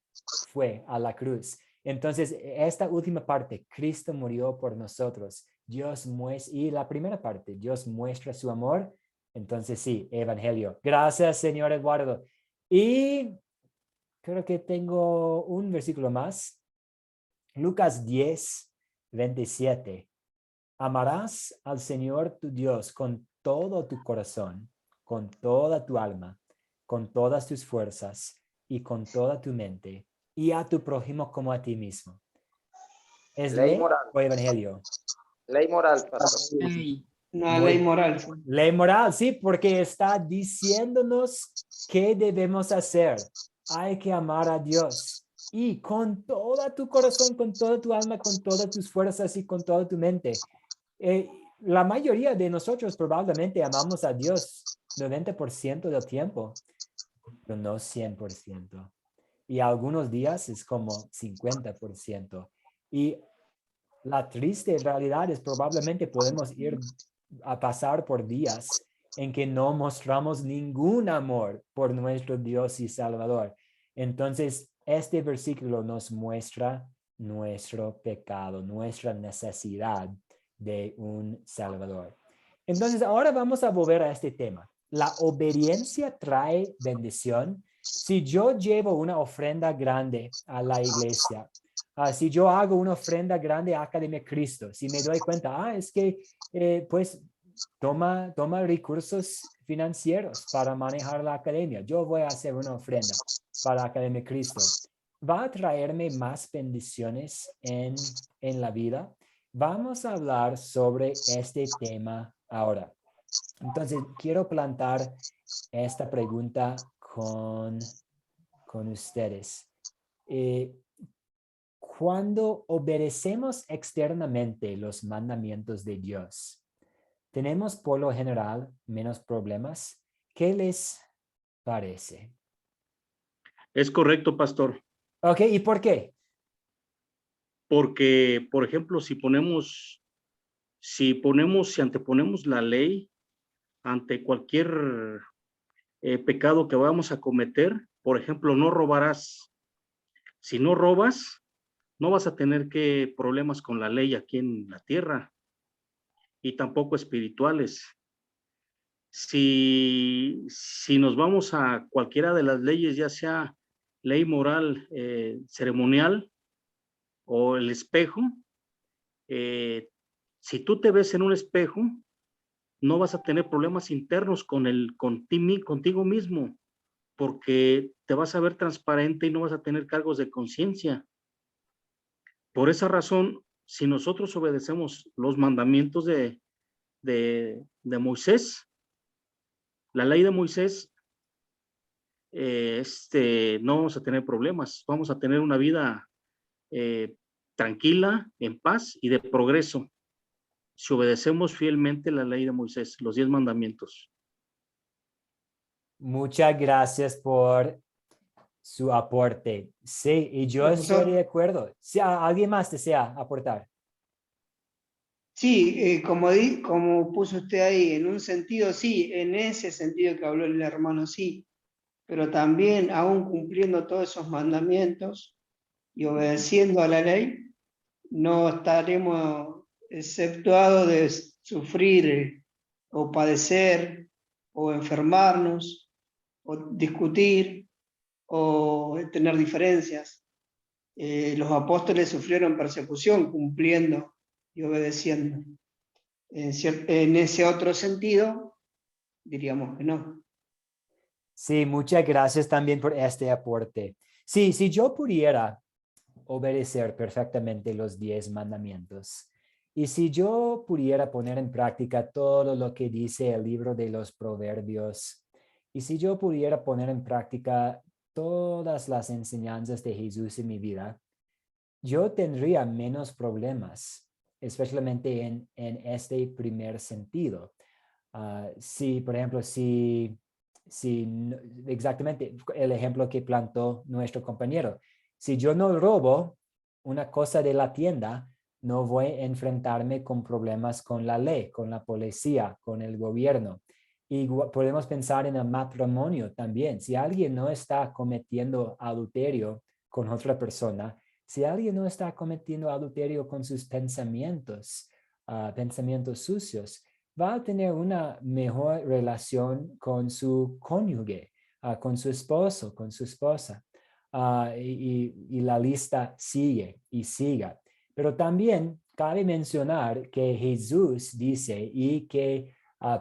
fue a la cruz. Entonces, esta última parte, Cristo murió por nosotros. Y la primera parte, Dios muestra su amor. Entonces, sí, evangelio. Gracias, señor Eduardo. Y creo que tengo un versículo más. Lucas 10:27. Amarás al Señor tu Dios con todo tu corazón, con toda tu alma, con todas tus fuerzas y con toda tu mente, y a tu prójimo como a ti mismo. ¿Es ley moral o evangelio? Ley moral, pastor. Una ley moral. Ley moral, sí, porque está diciéndonos qué debemos hacer. Hay que amar a Dios. Y con todo tu corazón, con toda tu alma, con todas tus fuerzas y con toda tu mente. La mayoría de nosotros probablemente amamos a Dios 90% del tiempo, pero no 100%. Y algunos días es como 50%. Y la triste realidad es probablemente podemos ir a pasar por días en que no mostramos ningún amor por nuestro Dios y Salvador. Entonces, este versículo nos muestra nuestro pecado, nuestra necesidad de un Salvador. Entonces, ahora vamos a volver a este tema. La obediencia trae bendición. Si yo llevo una ofrenda grande a la iglesia, si yo hago una ofrenda grande a Academia Cristo, si me doy cuenta, es que pues toma recursos financieros para manejar la academia, yo voy a hacer una ofrenda para Academia Cristo, va a traerme más bendiciones en la vida. Vamos a hablar sobre este tema ahora. Entonces, quiero plantar esta pregunta con ustedes. Cuando obedecemos externamente los mandamientos de Dios, ¿tenemos por lo general menos problemas? ¿Qué les parece? Es correcto, pastor. Ok, ¿y por qué? Porque, por ejemplo, si anteponemos la ley ante cualquier pecado que vamos a cometer, por ejemplo, no robarás. Si no robas, no vas a tener problemas con la ley aquí en la tierra y tampoco espirituales. Si nos vamos a cualquiera de las leyes, ya sea ley moral, ceremonial o el espejo, si tú te ves en un espejo, no vas a tener problemas internos contigo mismo, porque te vas a ver transparente y no vas a tener cargos de conciencia. Por esa razón, si nosotros obedecemos los mandamientos de Moisés, la ley de Moisés, no vamos a tener problemas, vamos a tener una vida tranquila, en paz y de progreso, si obedecemos fielmente la ley de Moisés, los 10 mandamientos. Muchas gracias por su aporte. Sí, y yo Profesor. estoy de acuerdo. Si alguien más desea aportar. Sí, como puso usted ahí, en un sentido sí, en ese sentido que habló el hermano sí, pero también aún cumpliendo todos esos mandamientos y obedeciendo a la ley, no estaremos exceptuados de sufrir o padecer o enfermarnos o discutir o tener diferencias. Los apóstoles sufrieron persecución cumpliendo y obedeciendo. En ese otro sentido, diríamos que no. Sí, muchas gracias también por este aporte. Sí, si yo pudiera obedecer perfectamente los 10 mandamientos y si yo pudiera poner en práctica todo lo que dice el libro de los Proverbios y si yo pudiera poner en práctica todas las enseñanzas de Jesús en mi vida, yo tendría menos problemas, especialmente en este primer sentido. Si, por ejemplo, exactamente el ejemplo que plantó nuestro compañero, si yo no robo una cosa de la tienda, no voy a enfrentarme con problemas con la ley, con la policía, con el gobierno. Y podemos pensar en el matrimonio también. Si alguien no está cometiendo adulterio con otra persona, si alguien no está cometiendo adulterio con sus pensamientos, pensamientos sucios, va a tener una mejor relación con su cónyuge, con su esposo, con su esposa. Y la lista sigue y siga. Pero también cabe mencionar que Jesús dice y que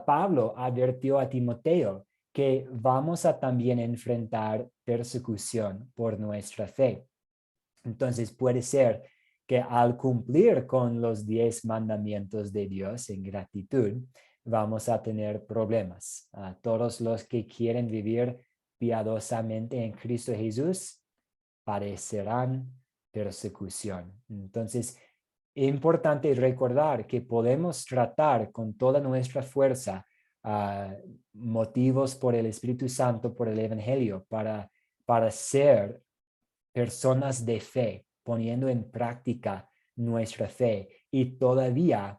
Pablo advirtió a Timoteo que vamos a también enfrentar persecución por nuestra fe. Entonces puede ser que al cumplir con los 10 mandamientos de Dios en gratitud, vamos a tener problemas. Todos los que quieren vivir piadosamente en Cristo Jesús padecerán persecución. Entonces, es importante recordar que podemos tratar con toda nuestra fuerza motivos por el Espíritu Santo, por el Evangelio, para ser personas de fe, poniendo en práctica nuestra fe y todavía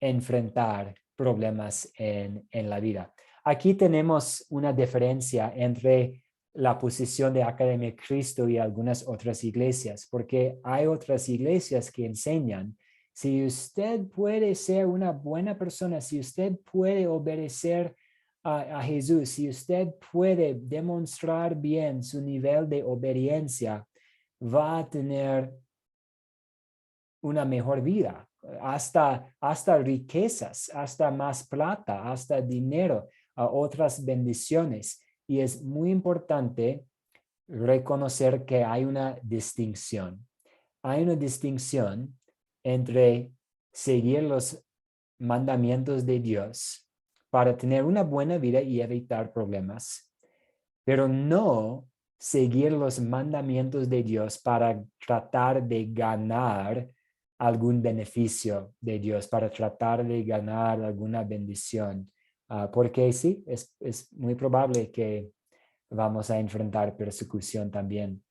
enfrentar problemas en la vida. Aquí tenemos una diferencia entre la posición de Academia Cristo y algunas otras iglesias, porque hay otras iglesias que enseñan, si usted puede ser una buena persona, si usted puede obedecer a Jesús, si usted puede demostrar bien su nivel de obediencia, va a tener una mejor vida, hasta riquezas, hasta más plata, hasta dinero, otras bendiciones. Y es muy importante reconocer que hay una distinción. Hay una distinción entre seguir los mandamientos de Dios para tener una buena vida y evitar problemas, pero no seguir los mandamientos de Dios para tratar de ganar algún beneficio de Dios, para tratar de ganar alguna bendición. Porque sí, es muy probable que vamos a enfrentar persecución también.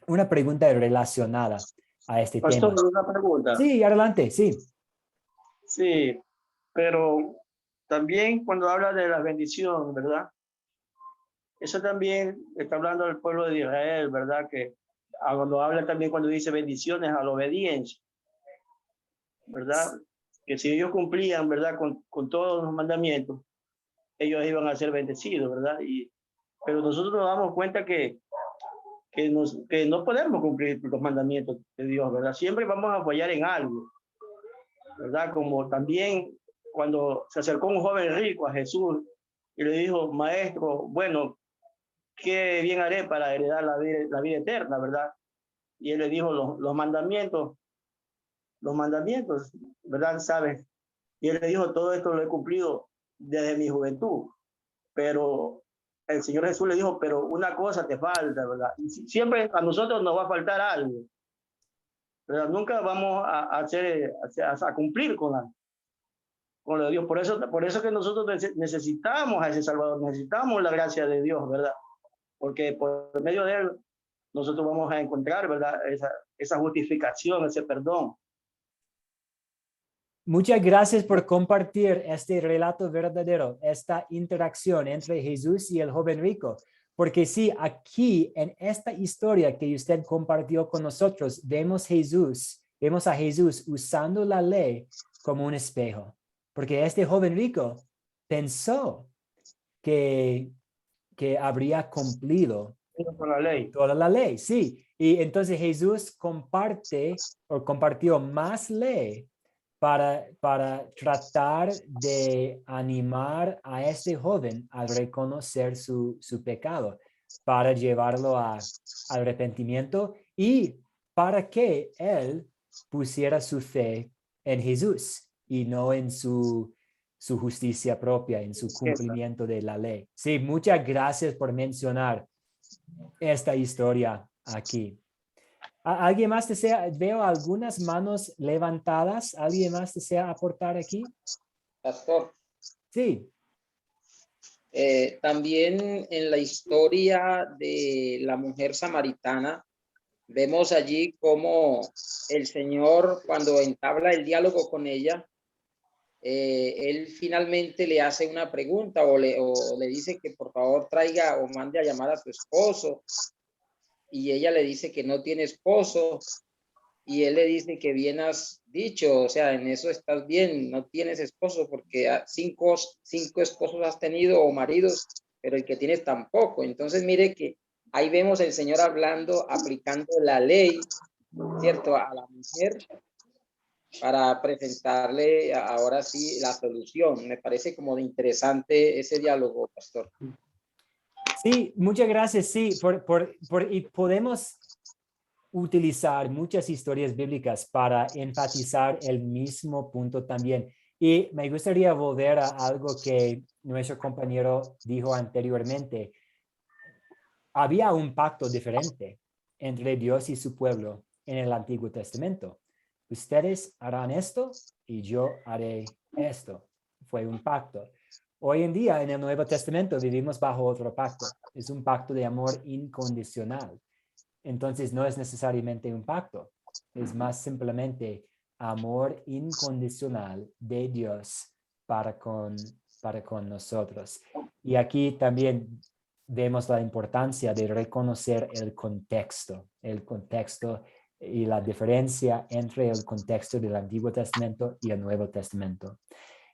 Una pregunta relacionada a este Pastor, tema. una pregunta. Sí, adelante, sí. Sí, pero también cuando habla de la bendición, ¿verdad? Eso también está hablando del pueblo de Israel, ¿verdad? Que cuando habla también cuando dice bendiciones a la obediencia, ¿verdad? Que si ellos cumplían, ¿verdad? Con todos los mandamientos, ellos iban a ser bendecidos, ¿verdad? Pero nosotros nos damos cuenta que no podemos cumplir los mandamientos de Dios, ¿verdad? Siempre vamos a fallar en algo, ¿verdad? Como también cuando se acercó un joven rico a Jesús y le dijo, maestro, bueno, ¿qué bien haré para heredar la vida eterna, verdad? Y él le dijo, los mandamientos, ¿verdad? ¿Sabes? Y él le dijo, todo esto lo he cumplido desde mi juventud. Pero el Señor Jesús le dijo, pero una cosa te falta, ¿verdad? Y siempre a nosotros nos va a faltar algo, ¿verdad? Nunca vamos a cumplir con lo de Dios. Por eso que nosotros necesitamos a ese Salvador, necesitamos la gracia de Dios, ¿verdad? Porque por medio de él nosotros vamos a encontrar, ¿verdad? Esa justificación, ese perdón. Muchas gracias por compartir este relato verdadero, esta interacción entre Jesús y el joven rico. Porque sí, aquí en esta historia que usted compartió con nosotros, vemos a Jesús usando la ley como un espejo. Porque este joven rico pensó que habría cumplido con la ley. Toda la ley, sí. Y entonces Jesús compartió más ley para tratar de animar a este joven a reconocer su pecado, para llevarlo al arrepentimiento y para que él pusiera su fe en Jesús y no en su justicia propia, en su cumplimiento de la ley. Sí, muchas gracias por mencionar esta historia aquí. ¿Alguien más desea? Veo algunas manos levantadas. ¿Alguien más desea aportar aquí? Pastor. Sí. También en la historia de la mujer samaritana, vemos allí cómo el Señor, cuando entabla el diálogo con ella, él finalmente le hace una pregunta o le dice que por favor traiga o mande a llamar a su esposo, y ella le dice que no tiene esposo, y él le dice que bien has dicho, o sea, en eso estás bien, no tienes esposo porque cinco esposos has tenido o maridos, pero el que tienes tampoco. Entonces mire que ahí vemos el Señor hablando, aplicando la ley, ¿cierto?, a la mujer para presentarle ahora sí la solución. Me parece como de interesante ese diálogo, pastor. Sí, muchas gracias. Sí, y podemos utilizar muchas historias bíblicas para enfatizar el mismo punto también. Y me gustaría volver a algo que nuestro compañero dijo anteriormente. Había un pacto diferente entre Dios y su pueblo en el Antiguo Testamento. Ustedes harán esto y yo haré esto. Fue un pacto. Hoy en día en el Nuevo Testamento vivimos bajo otro pacto. Es un pacto de amor incondicional. Entonces no es necesariamente un pacto. Es más simplemente amor incondicional de Dios para con nosotros. Y aquí también vemos la importancia de reconocer el contexto y la diferencia entre el contexto del Antiguo Testamento y el Nuevo Testamento.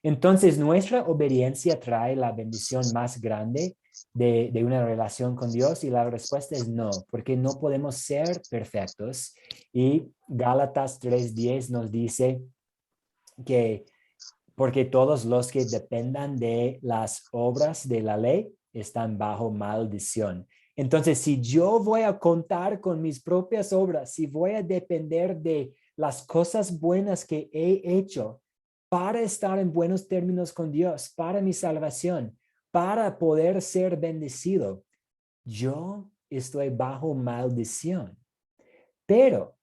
Entonces, nuestra obediencia trae la bendición más grande de una relación con Dios, y la respuesta es no, porque no podemos ser perfectos. Y Gálatas 3:10 nos dice que porque todos los que dependan de las obras de la ley están bajo maldición. Entonces, si yo voy a contar con mis propias obras, si voy a depender de las cosas buenas que he hecho, para estar en buenos términos con Dios, para mi salvación, para poder ser bendecido. Yo estoy bajo maldición. Pero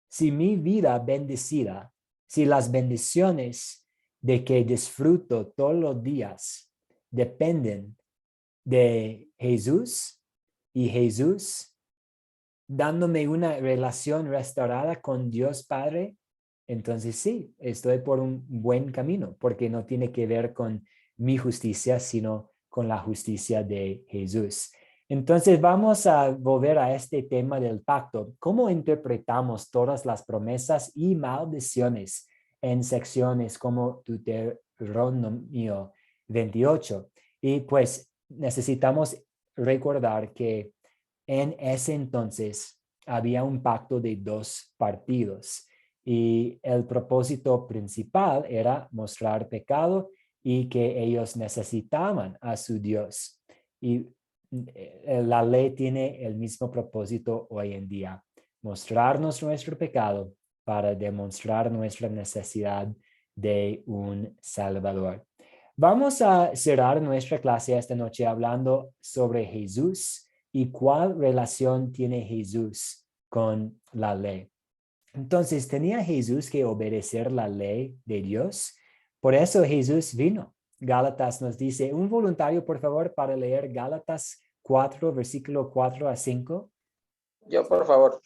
si mi vida bendecida, si las bendiciones de que disfruto todos los días dependen de Jesús y Jesús dándome una relación restaurada con Dios Padre, entonces sí, estoy por un buen camino, porque no tiene que ver con mi justicia, sino con la justicia de Jesús. Entonces vamos a volver a este tema del pacto. ¿Cómo interpretamos todas las promesas y maldiciones en secciones como Deuteronomio 28? Y pues necesitamos recordar que en ese entonces había un pacto de dos partidos y el propósito principal era mostrar pecado y que ellos necesitaban a su Dios. Y la ley tiene el mismo propósito hoy en día, mostrarnos nuestro pecado para demostrar nuestra necesidad de un Salvador. Vamos a cerrar nuestra clase esta noche hablando sobre Jesús y cuál relación tiene Jesús con la ley. Entonces, ¿tenía Jesús que obedecer la ley de Dios? Por eso Jesús vino. Gálatas nos dice, un voluntario, por favor, para leer Gálatas 4, versículo 4 a 5. Yo, por favor.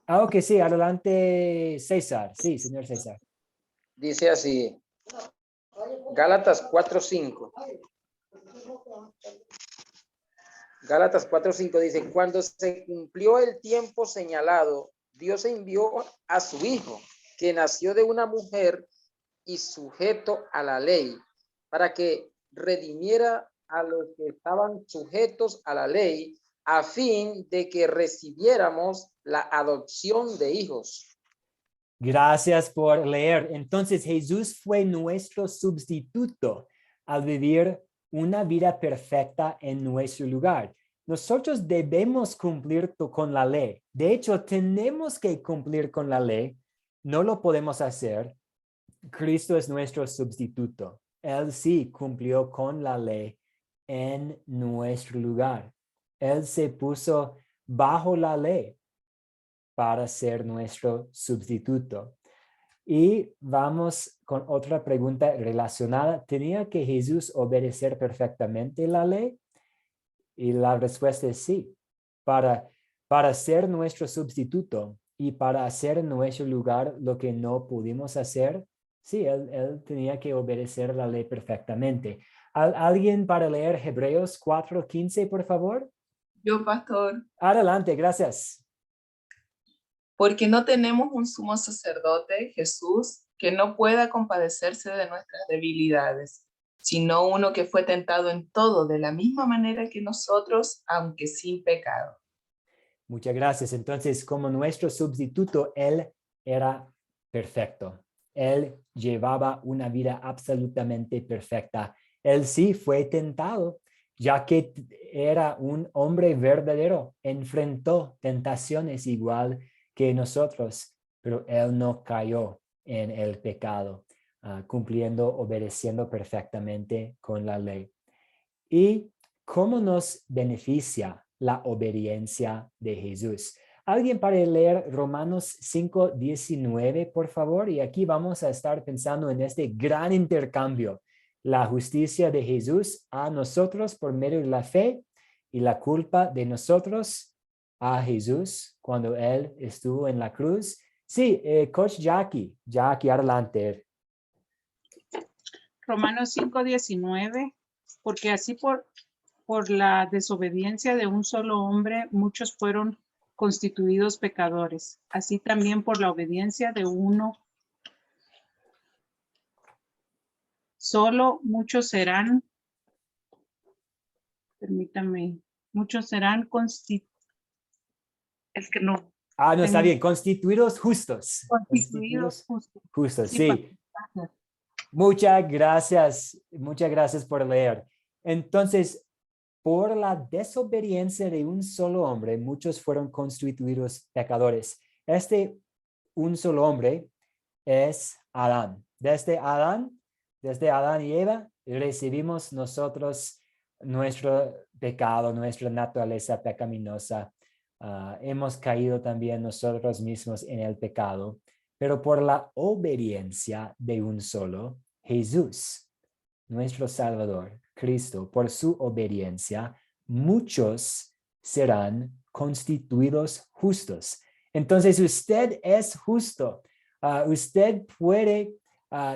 Ok, sí, adelante, César. Sí, señor César. Dice así, Gálatas 4:5. Gálatas 4:5 dice, cuando se cumplió el tiempo señalado, Dios envió a su Hijo, que nació de una mujer y sujeto a la ley, para que redimiera a los que estaban sujetos a la ley, a fin de que recibiéramos la adopción de hijos. Gracias por leer. Entonces Jesús fue nuestro sustituto al vivir una vida perfecta en nuestro lugar. Nosotros debemos cumplir con la ley. De hecho, tenemos que cumplir con la ley. No lo podemos hacer. Cristo es nuestro sustituto. Él sí cumplió con la ley en nuestro lugar. Él se puso bajo la ley para ser nuestro sustituto. Y vamos con otra pregunta relacionada. ¿Tenía que Jesús obedecer perfectamente la ley? Y la respuesta es sí. Para ser nuestro sustituto y para hacer en nuestro lugar lo que no pudimos hacer, sí, él tenía que obedecer la ley perfectamente. ¿Alguien para leer Hebreos 4:15, por favor? Yo, pastor. Adelante, gracias. Porque no tenemos un sumo sacerdote, Jesús, que no pueda compadecerse de nuestras debilidades, sino uno que fue tentado en todo de la misma manera que nosotros, aunque sin pecado. Muchas gracias. Entonces, como nuestro sustituto, él era perfecto. Él llevaba una vida absolutamente perfecta. Él sí fue tentado, ya que era un hombre verdadero. Enfrentó tentaciones igual que nosotros, pero él no cayó en el pecado, cumpliendo, obedeciendo perfectamente con la ley. ¿Y cómo nos beneficia la obediencia de Jesús? ¿Alguien para leer Romanos 5:19, por favor? Y aquí vamos a estar pensando en este gran intercambio. La justicia de Jesús a nosotros por medio de la fe y la culpa de nosotros a Jesús cuando Él estuvo en la cruz. Sí, Coach Jackie, adelante. Romanos 5:19, porque así por la desobediencia de un solo hombre, muchos fueron constituidos pecadores. Así también por la obediencia de uno solo, muchos serán, permítame, muchos serán constituidos. Es que no. No, está bien, constituidos justos. Constituidos justos. Justos, sí. Muchas gracias por leer. Entonces, por la desobediencia de un solo hombre, muchos fueron constituidos pecadores. Un solo hombre es Adán. desde Adán y Eva, recibimos nosotros nuestro pecado, nuestra naturaleza pecaminosa. Hemos caído también nosotros mismos en el pecado, pero por la obediencia de un solo, Jesús, nuestro Salvador, Cristo, por su obediencia, muchos serán constituidos justos. Entonces usted es justo. Usted puede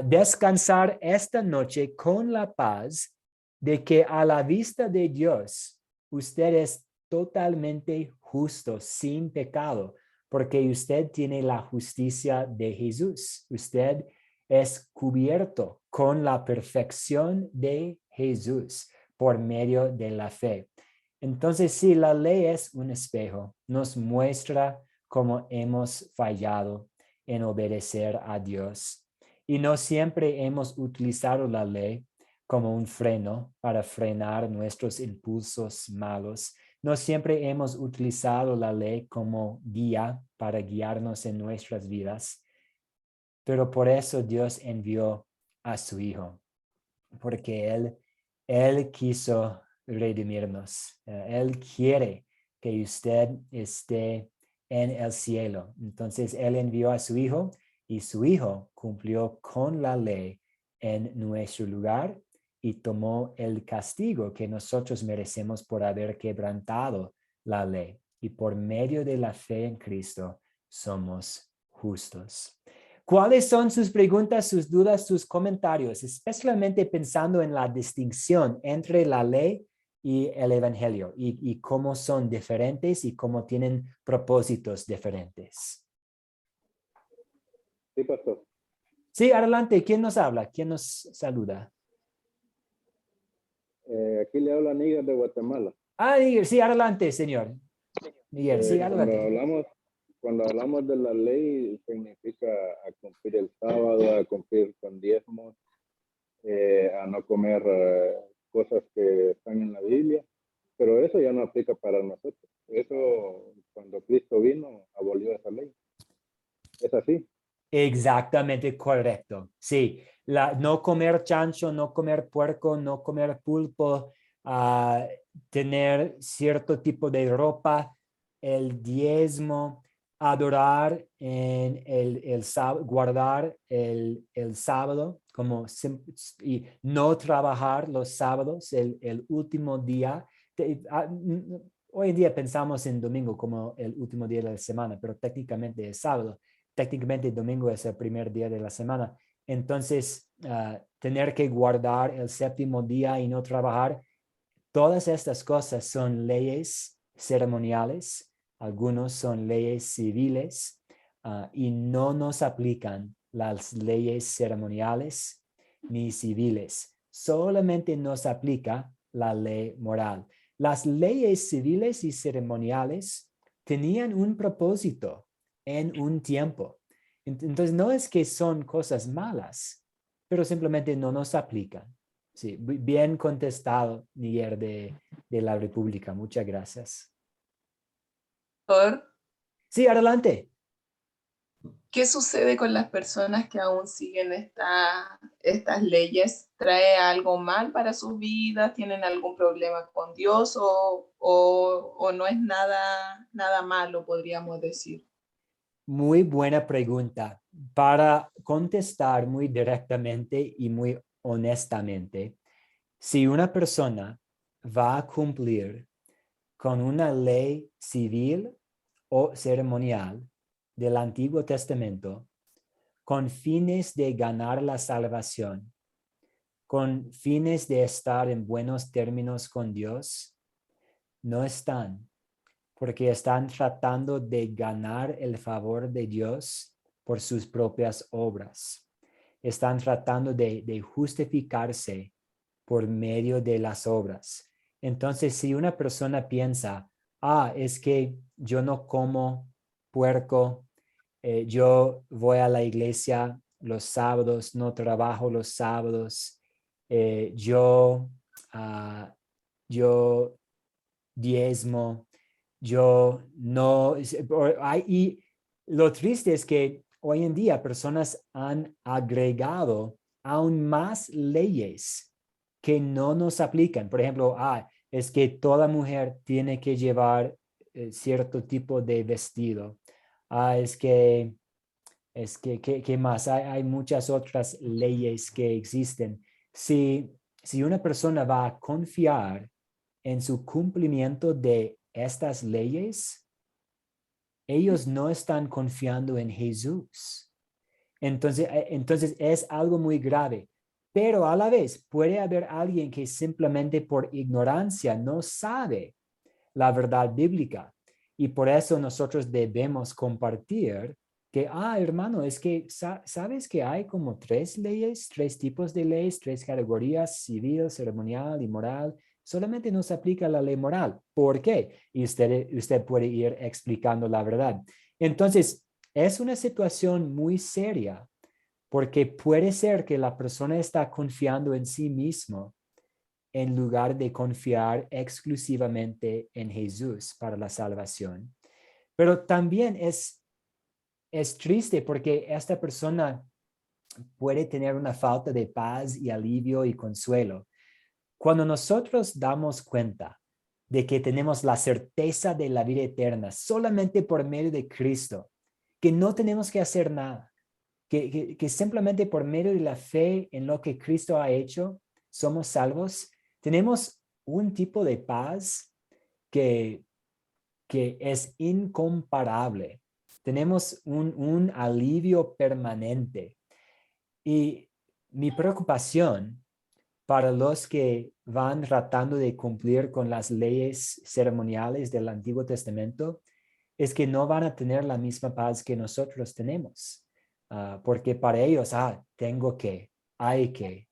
descansar esta noche con la paz de que a la vista de Dios, usted es totalmente justo, sin pecado, porque usted tiene la justicia de Jesús. Usted es cubierto con la perfección de Jesús por medio de la fe. Entonces, sí, la ley es un espejo, nos muestra cómo hemos fallado en obedecer a Dios. Y no siempre hemos utilizado la ley como un freno para frenar nuestros impulsos malos. No siempre hemos utilizado la ley como guía para guiarnos en nuestras vidas. Pero por eso Dios envió a su Hijo, porque Él quiso redimirnos. Él quiere que usted esté en el cielo. Entonces Él envió a su Hijo y su Hijo cumplió con la ley en nuestro lugar y tomó el castigo que nosotros merecemos por haber quebrantado la ley. Y por medio de la fe en Cristo somos justos. ¿Cuáles son sus preguntas, sus dudas, sus comentarios? Especialmente pensando en la distinción entre la ley y el evangelio y cómo son diferentes y cómo tienen propósitos diferentes. Sí, pastor. Sí, adelante. ¿Quién nos habla? ¿Quién nos saluda? Aquí le habla Níger de Guatemala. Níger, sí, adelante, señor. Níger, sí, adelante. Cuando hablamos de la ley, significa a cumplir el sábado, a cumplir con diezmos, a no comer cosas que están en la Biblia, pero eso ya no aplica para nosotros. Eso, cuando Cristo vino, abolió esa ley. ¿Es así? Exactamente correcto. Sí, no comer chancho, no comer puerco, no comer pulpo, tener cierto tipo de ropa, el diezmo, adorar en el sábado, guardar el sábado y no trabajar los sábados, el último día. Hoy en día pensamos en domingo como el último día de la semana, pero técnicamente es sábado. Técnicamente el domingo es el primer día de la semana. Entonces, tener que guardar el séptimo día y no trabajar, todas estas cosas son leyes ceremoniales, algunos son leyes civiles y no nos aplican las leyes ceremoniales ni civiles. Solamente nos aplica la ley moral. Las leyes civiles y ceremoniales tenían un propósito en un tiempo. Entonces, no es que son cosas malas, pero simplemente no nos aplican. Sí, bien contestado, Níger de la República. Muchas gracias. Doctor, Sí, adelante. ¿qué sucede con las personas que aún siguen estas leyes? ¿Trae algo mal para sus vidas? ¿Tienen algún problema con Dios o no es nada malo, podríamos decir? Muy buena pregunta. Para contestar muy directamente y muy honestamente, si una persona va a cumplir con una ley civil o ceremonial del Antiguo Testamento con fines de ganar la salvación, con fines de estar en buenos términos con Dios, no están, porque están tratando de ganar el favor de Dios por sus propias obras. Están tratando de justificarse por medio de las obras. Entonces, si una persona piensa, es que yo no como puerco, yo voy a la iglesia los sábados, no trabajo los sábados, yo diezmo, yo no. Y lo triste es que hoy en día personas han agregado aún más leyes que no nos aplican. Por ejemplo, es que toda mujer tiene que llevar cierto tipo de vestido. ¿Qué más? Hay muchas otras leyes que existen. Si una persona va a confiar en su cumplimiento de estas leyes, ellos no están confiando en Jesús. Entonces es algo muy grave. Pero a la vez puede haber alguien que simplemente por ignorancia no sabe la verdad bíblica. Y por eso nosotros debemos compartir que, hermano, es que sabes que hay como 3 leyes, 3 tipos de leyes, 3 categorías: civil, ceremonial y moral. Solamente nos aplica la ley moral. ¿Por qué? Y usted puede ir explicando la verdad. Entonces, es una situación muy seria, porque puede ser que la persona está confiando en sí mismo en lugar de confiar exclusivamente en Jesús para la salvación. Pero también es triste porque esta persona puede tener una falta de paz y alivio y consuelo. Cuando nosotros damos cuenta de que tenemos la certeza de la vida eterna solamente por medio de Cristo, que no tenemos que hacer nada, que simplemente por medio de la fe en lo que Cristo ha hecho, somos salvos, tenemos un tipo de paz que es incomparable. Tenemos un alivio permanente. Y mi preocupación para los que van tratando de cumplir con las leyes ceremoniales del Antiguo Testamento es que no van a tener la misma paz que nosotros tenemos. Porque para ellos,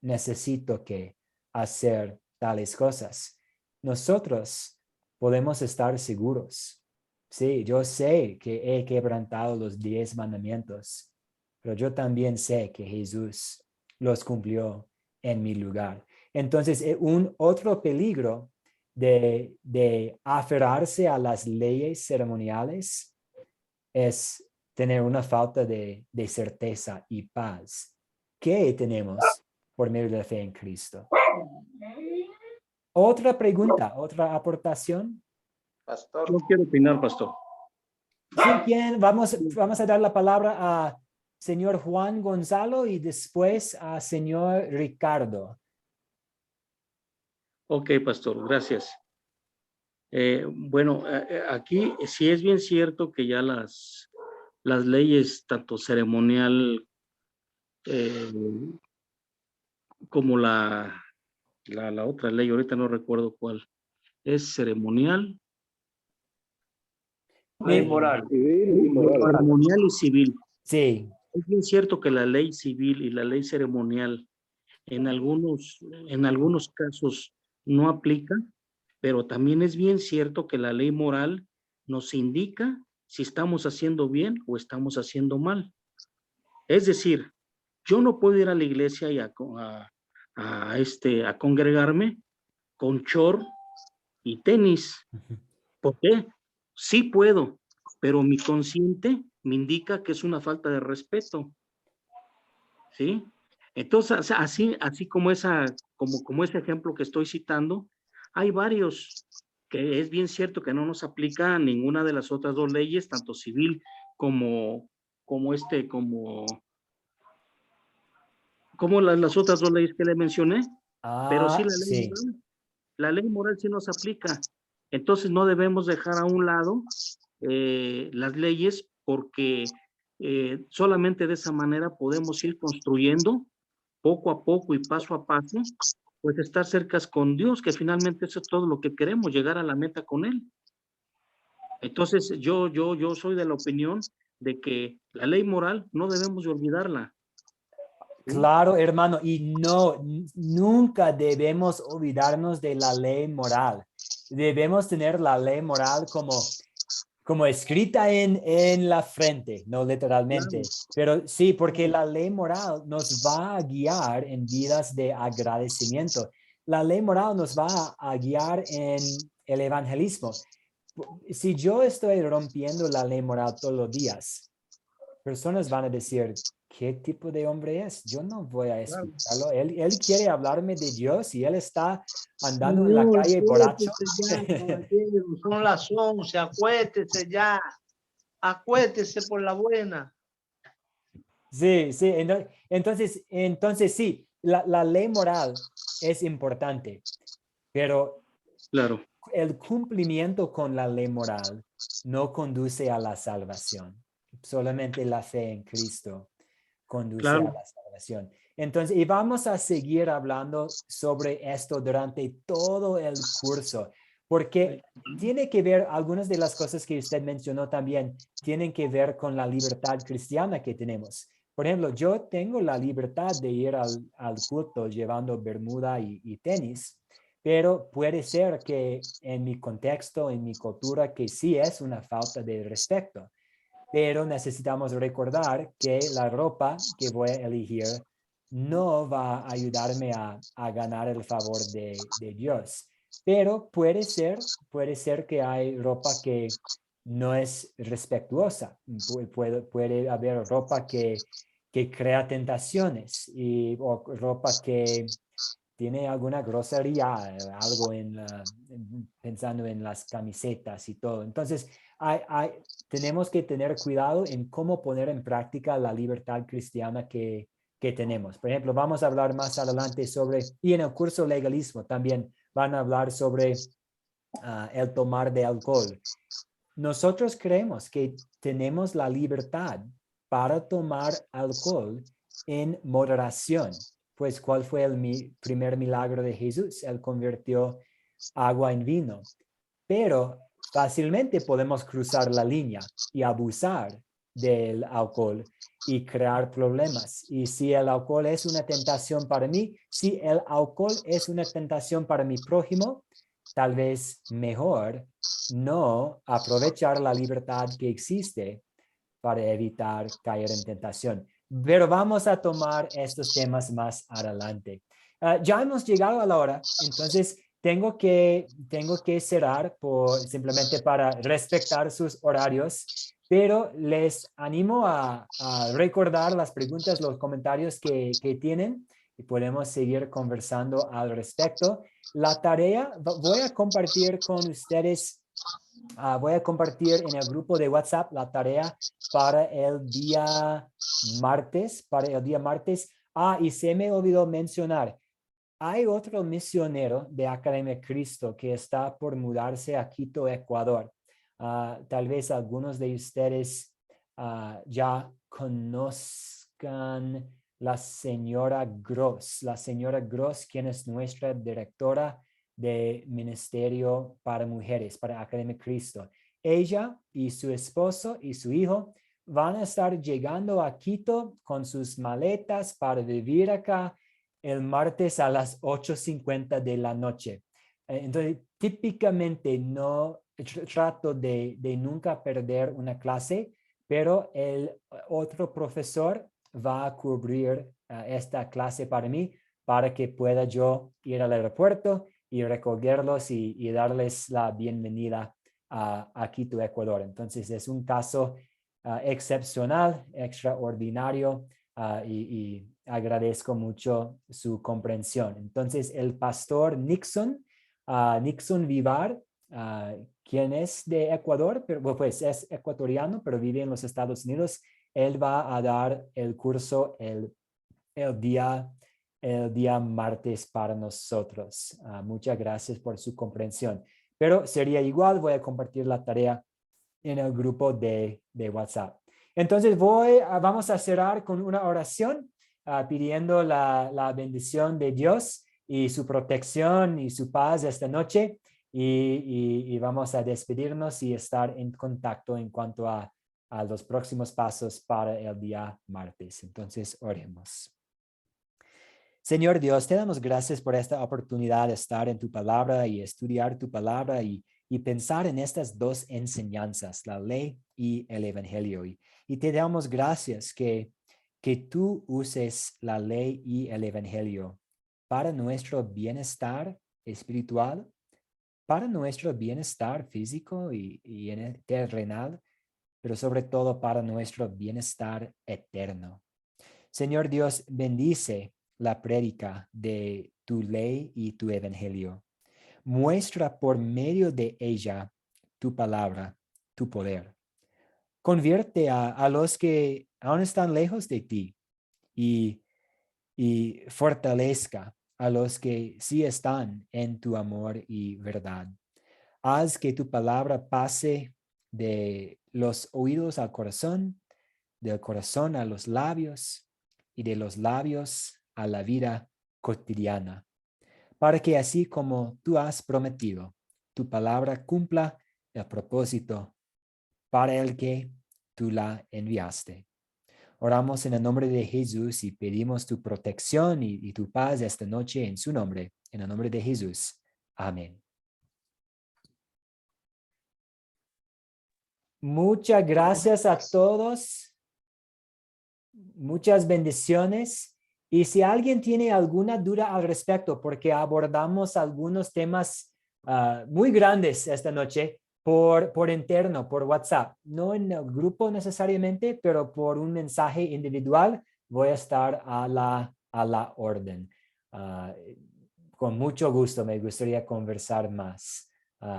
necesito que hacer tales cosas. Nosotros podemos estar seguros. Sí, yo sé que he quebrantado los 10 mandamientos, pero yo también sé que Jesús los cumplió en mi lugar. Entonces, otro peligro de aferrarse a las leyes ceremoniales es tener una falta de certeza y paz que tenemos por medio de la fe en Cristo. Otra pregunta, otra aportación. Pastor. No quiero opinar, pastor. Sí, ¿quién? Vamos a dar la palabra a señor Juan Gonzalo y después a señor Ricardo. Ok, pastor, gracias. Bueno, aquí sí es bien cierto que ya las leyes, tanto ceremonial como la otra ley, ahorita no recuerdo cuál, es ceremonial. Ley moral. Civil y moral. Ceremonial y civil. Sí. Es bien cierto que la ley civil y la ley ceremonial en algunos casos no aplica, pero también es bien cierto que la ley moral nos indica si estamos haciendo bien o estamos haciendo mal. Es decir, yo no puedo ir a la iglesia y a congregarme con short y tenis. ¿Por qué? Sí puedo, pero mi consciente me indica que es una falta de respeto. ¿Sí? Entonces, así como ese ejemplo que estoy citando, hay varios que es bien cierto que no nos aplica a ninguna de las otras 2 leyes, tanto civil como las otras 2 leyes que le mencioné, pero sí la ley moral sí nos aplica. Entonces no debemos dejar a un lado las leyes, porque solamente de esa manera podemos ir construyendo poco a poco y paso a paso, pues estar cerca con Dios, que finalmente eso es todo lo que queremos, llegar a la meta con Él. Entonces yo soy de la opinión de que la ley moral no debemos de olvidarla. Claro, hermano, y nunca debemos olvidarnos de la ley moral. Debemos tener la ley moral como escrita en la frente, no literalmente, pero sí, porque la ley moral nos va a guiar en vidas de agradecimiento. La ley moral nos va a guiar en el evangelismo. Si yo estoy rompiendo la ley moral todos los días, personas van a decir, ¿qué tipo de hombre es? Yo no voy a escucharlo. Él quiere hablarme de Dios y él está andando en la Señor, calle borracho. acuéstese ya, caballero, son las 11, acuéstese ya, acuéstese por la buena. Sí, sí. Entonces sí, la ley moral es importante, pero Claro. el cumplimiento con la ley moral no conduce a la salvación. Solamente la fe en Cristo conduce a Claro. la salvación. Entonces, y vamos a seguir hablando sobre esto durante todo el curso, porque tiene que ver, algunas de las cosas que usted mencionó también, tienen que ver con la libertad cristiana que tenemos. Por ejemplo, yo tengo la libertad de ir al culto llevando bermuda y tenis, pero puede ser que en mi contexto, en mi cultura, que sí es una falta de respeto. Pero necesitamos recordar que la ropa que voy a elegir no va a ayudarme a ganar el favor de Dios. Pero puede ser que hay ropa que no es respetuosa. Puede haber ropa que crea tentaciones o ropa que tiene alguna grosería, algo pensando en las camisetas y todo. Entonces, tenemos que tener cuidado en cómo poner en práctica la libertad cristiana que tenemos. Por ejemplo, vamos a hablar más adelante sobre, y en el curso legalismo también van a hablar sobre el tomar de alcohol. Nosotros creemos que tenemos la libertad para tomar alcohol en moderación. Pues, ¿cuál fue el primer milagro de Jesús? Él convirtió agua en vino. Pero fácilmente podemos cruzar la línea y abusar del alcohol y crear problemas. Y si el alcohol es una tentación para mí, si el alcohol es una tentación para mi prójimo, tal vez mejor no aprovechar la libertad que existe para evitar caer en tentación. Pero vamos a tomar estos temas más adelante. Ya hemos llegado a la hora, entonces tengo que cerrar simplemente para respetar sus horarios, pero les animo a recordar las preguntas, los comentarios que tienen y podemos seguir conversando al respecto. La tarea, voy a compartir con ustedes, voy a compartir en el grupo de WhatsApp la tarea para el día martes, y se me olvidó mencionar, hay otro misionero de Academia Cristo que está por mudarse a Quito, Ecuador. Tal vez algunos de ustedes ya conozcan la señora Gross. La señora Gross, quien es nuestra directora de Ministerio para Mujeres, para Academia Cristo. Ella y su esposo y su hijo van a estar llegando a Quito con sus maletas para vivir acá el martes a las 8:50 de la noche. Entonces, típicamente no trato de nunca perder una clase, pero el otro profesor va a cubrir esta clase para mí, para que pueda yo ir al aeropuerto y recogerlos y darles la bienvenida a Quito, Ecuador. Entonces, es un caso excepcional, extraordinario, y agradezco mucho su comprensión. Entonces, el pastor Nixon Vivar, quien es de Ecuador, pero pues es ecuatoriano, pero vive en los Estados Unidos, él va a dar el curso el día martes para nosotros. Muchas gracias por su comprensión. Pero sería igual, voy a compartir la tarea en el grupo de WhatsApp. Entonces vamos a cerrar con una oración pidiendo la bendición de Dios y su protección y su paz esta noche, y vamos a despedirnos y estar en contacto en cuanto a los próximos pasos para el día martes. Entonces, oremos. Señor Dios, te damos gracias por esta oportunidad de estar en tu palabra y estudiar tu palabra y pensar en estas dos enseñanzas, la ley y el evangelio. Y te damos gracias que tú uses la ley y el evangelio para nuestro bienestar espiritual, para nuestro bienestar físico y terrenal, pero sobre todo para nuestro bienestar eterno. Señor Dios, bendice la prédica de tu ley y tu evangelio. Muestra por medio de ella tu palabra, tu poder. Convierte a los que aún están lejos de ti y fortalezca a los que sí están en tu amor y verdad. Haz que tu palabra pase de los oídos al corazón, del corazón a los labios y de los labios a la vida cotidiana, para que así como tú has prometido, tu palabra cumpla el propósito para el que tú la enviaste. Oramos en el nombre de Jesús y pedimos tu protección y tu paz esta noche en su nombre, en el nombre de Jesús. Amén. Muchas gracias a todos. Muchas bendiciones. Y si alguien tiene alguna duda al respecto, porque abordamos algunos temas muy grandes esta noche por interno, por WhatsApp, no en el grupo necesariamente, pero por un mensaje individual, voy a estar a la orden. Con mucho gusto me gustaría conversar más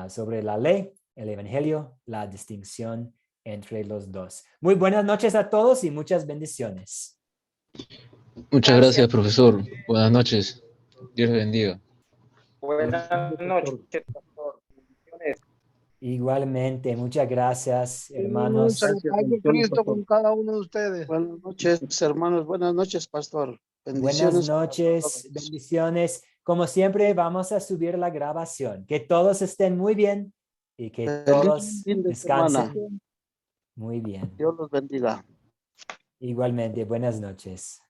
sobre la ley, el evangelio, la distinción entre los dos. Muy buenas noches a todos y muchas bendiciones. Muchas gracias, profesor. Buenas noches. Dios le bendiga. Buenas noches, pastor. Bendiciones. Igualmente, muchas gracias, Hermanos, hermanos. la paz de Cristo con cada uno de ustedes. Buenas noches, hermanos. Buenas noches, pastor. Buenas Bendiciones. noches, bendiciones. Como siempre, vamos a subir la grabación. Que todos estén muy bien y que todos Feliz fin de semana. descansen muy bien. Dios los bendiga. Igualmente, buenas noches.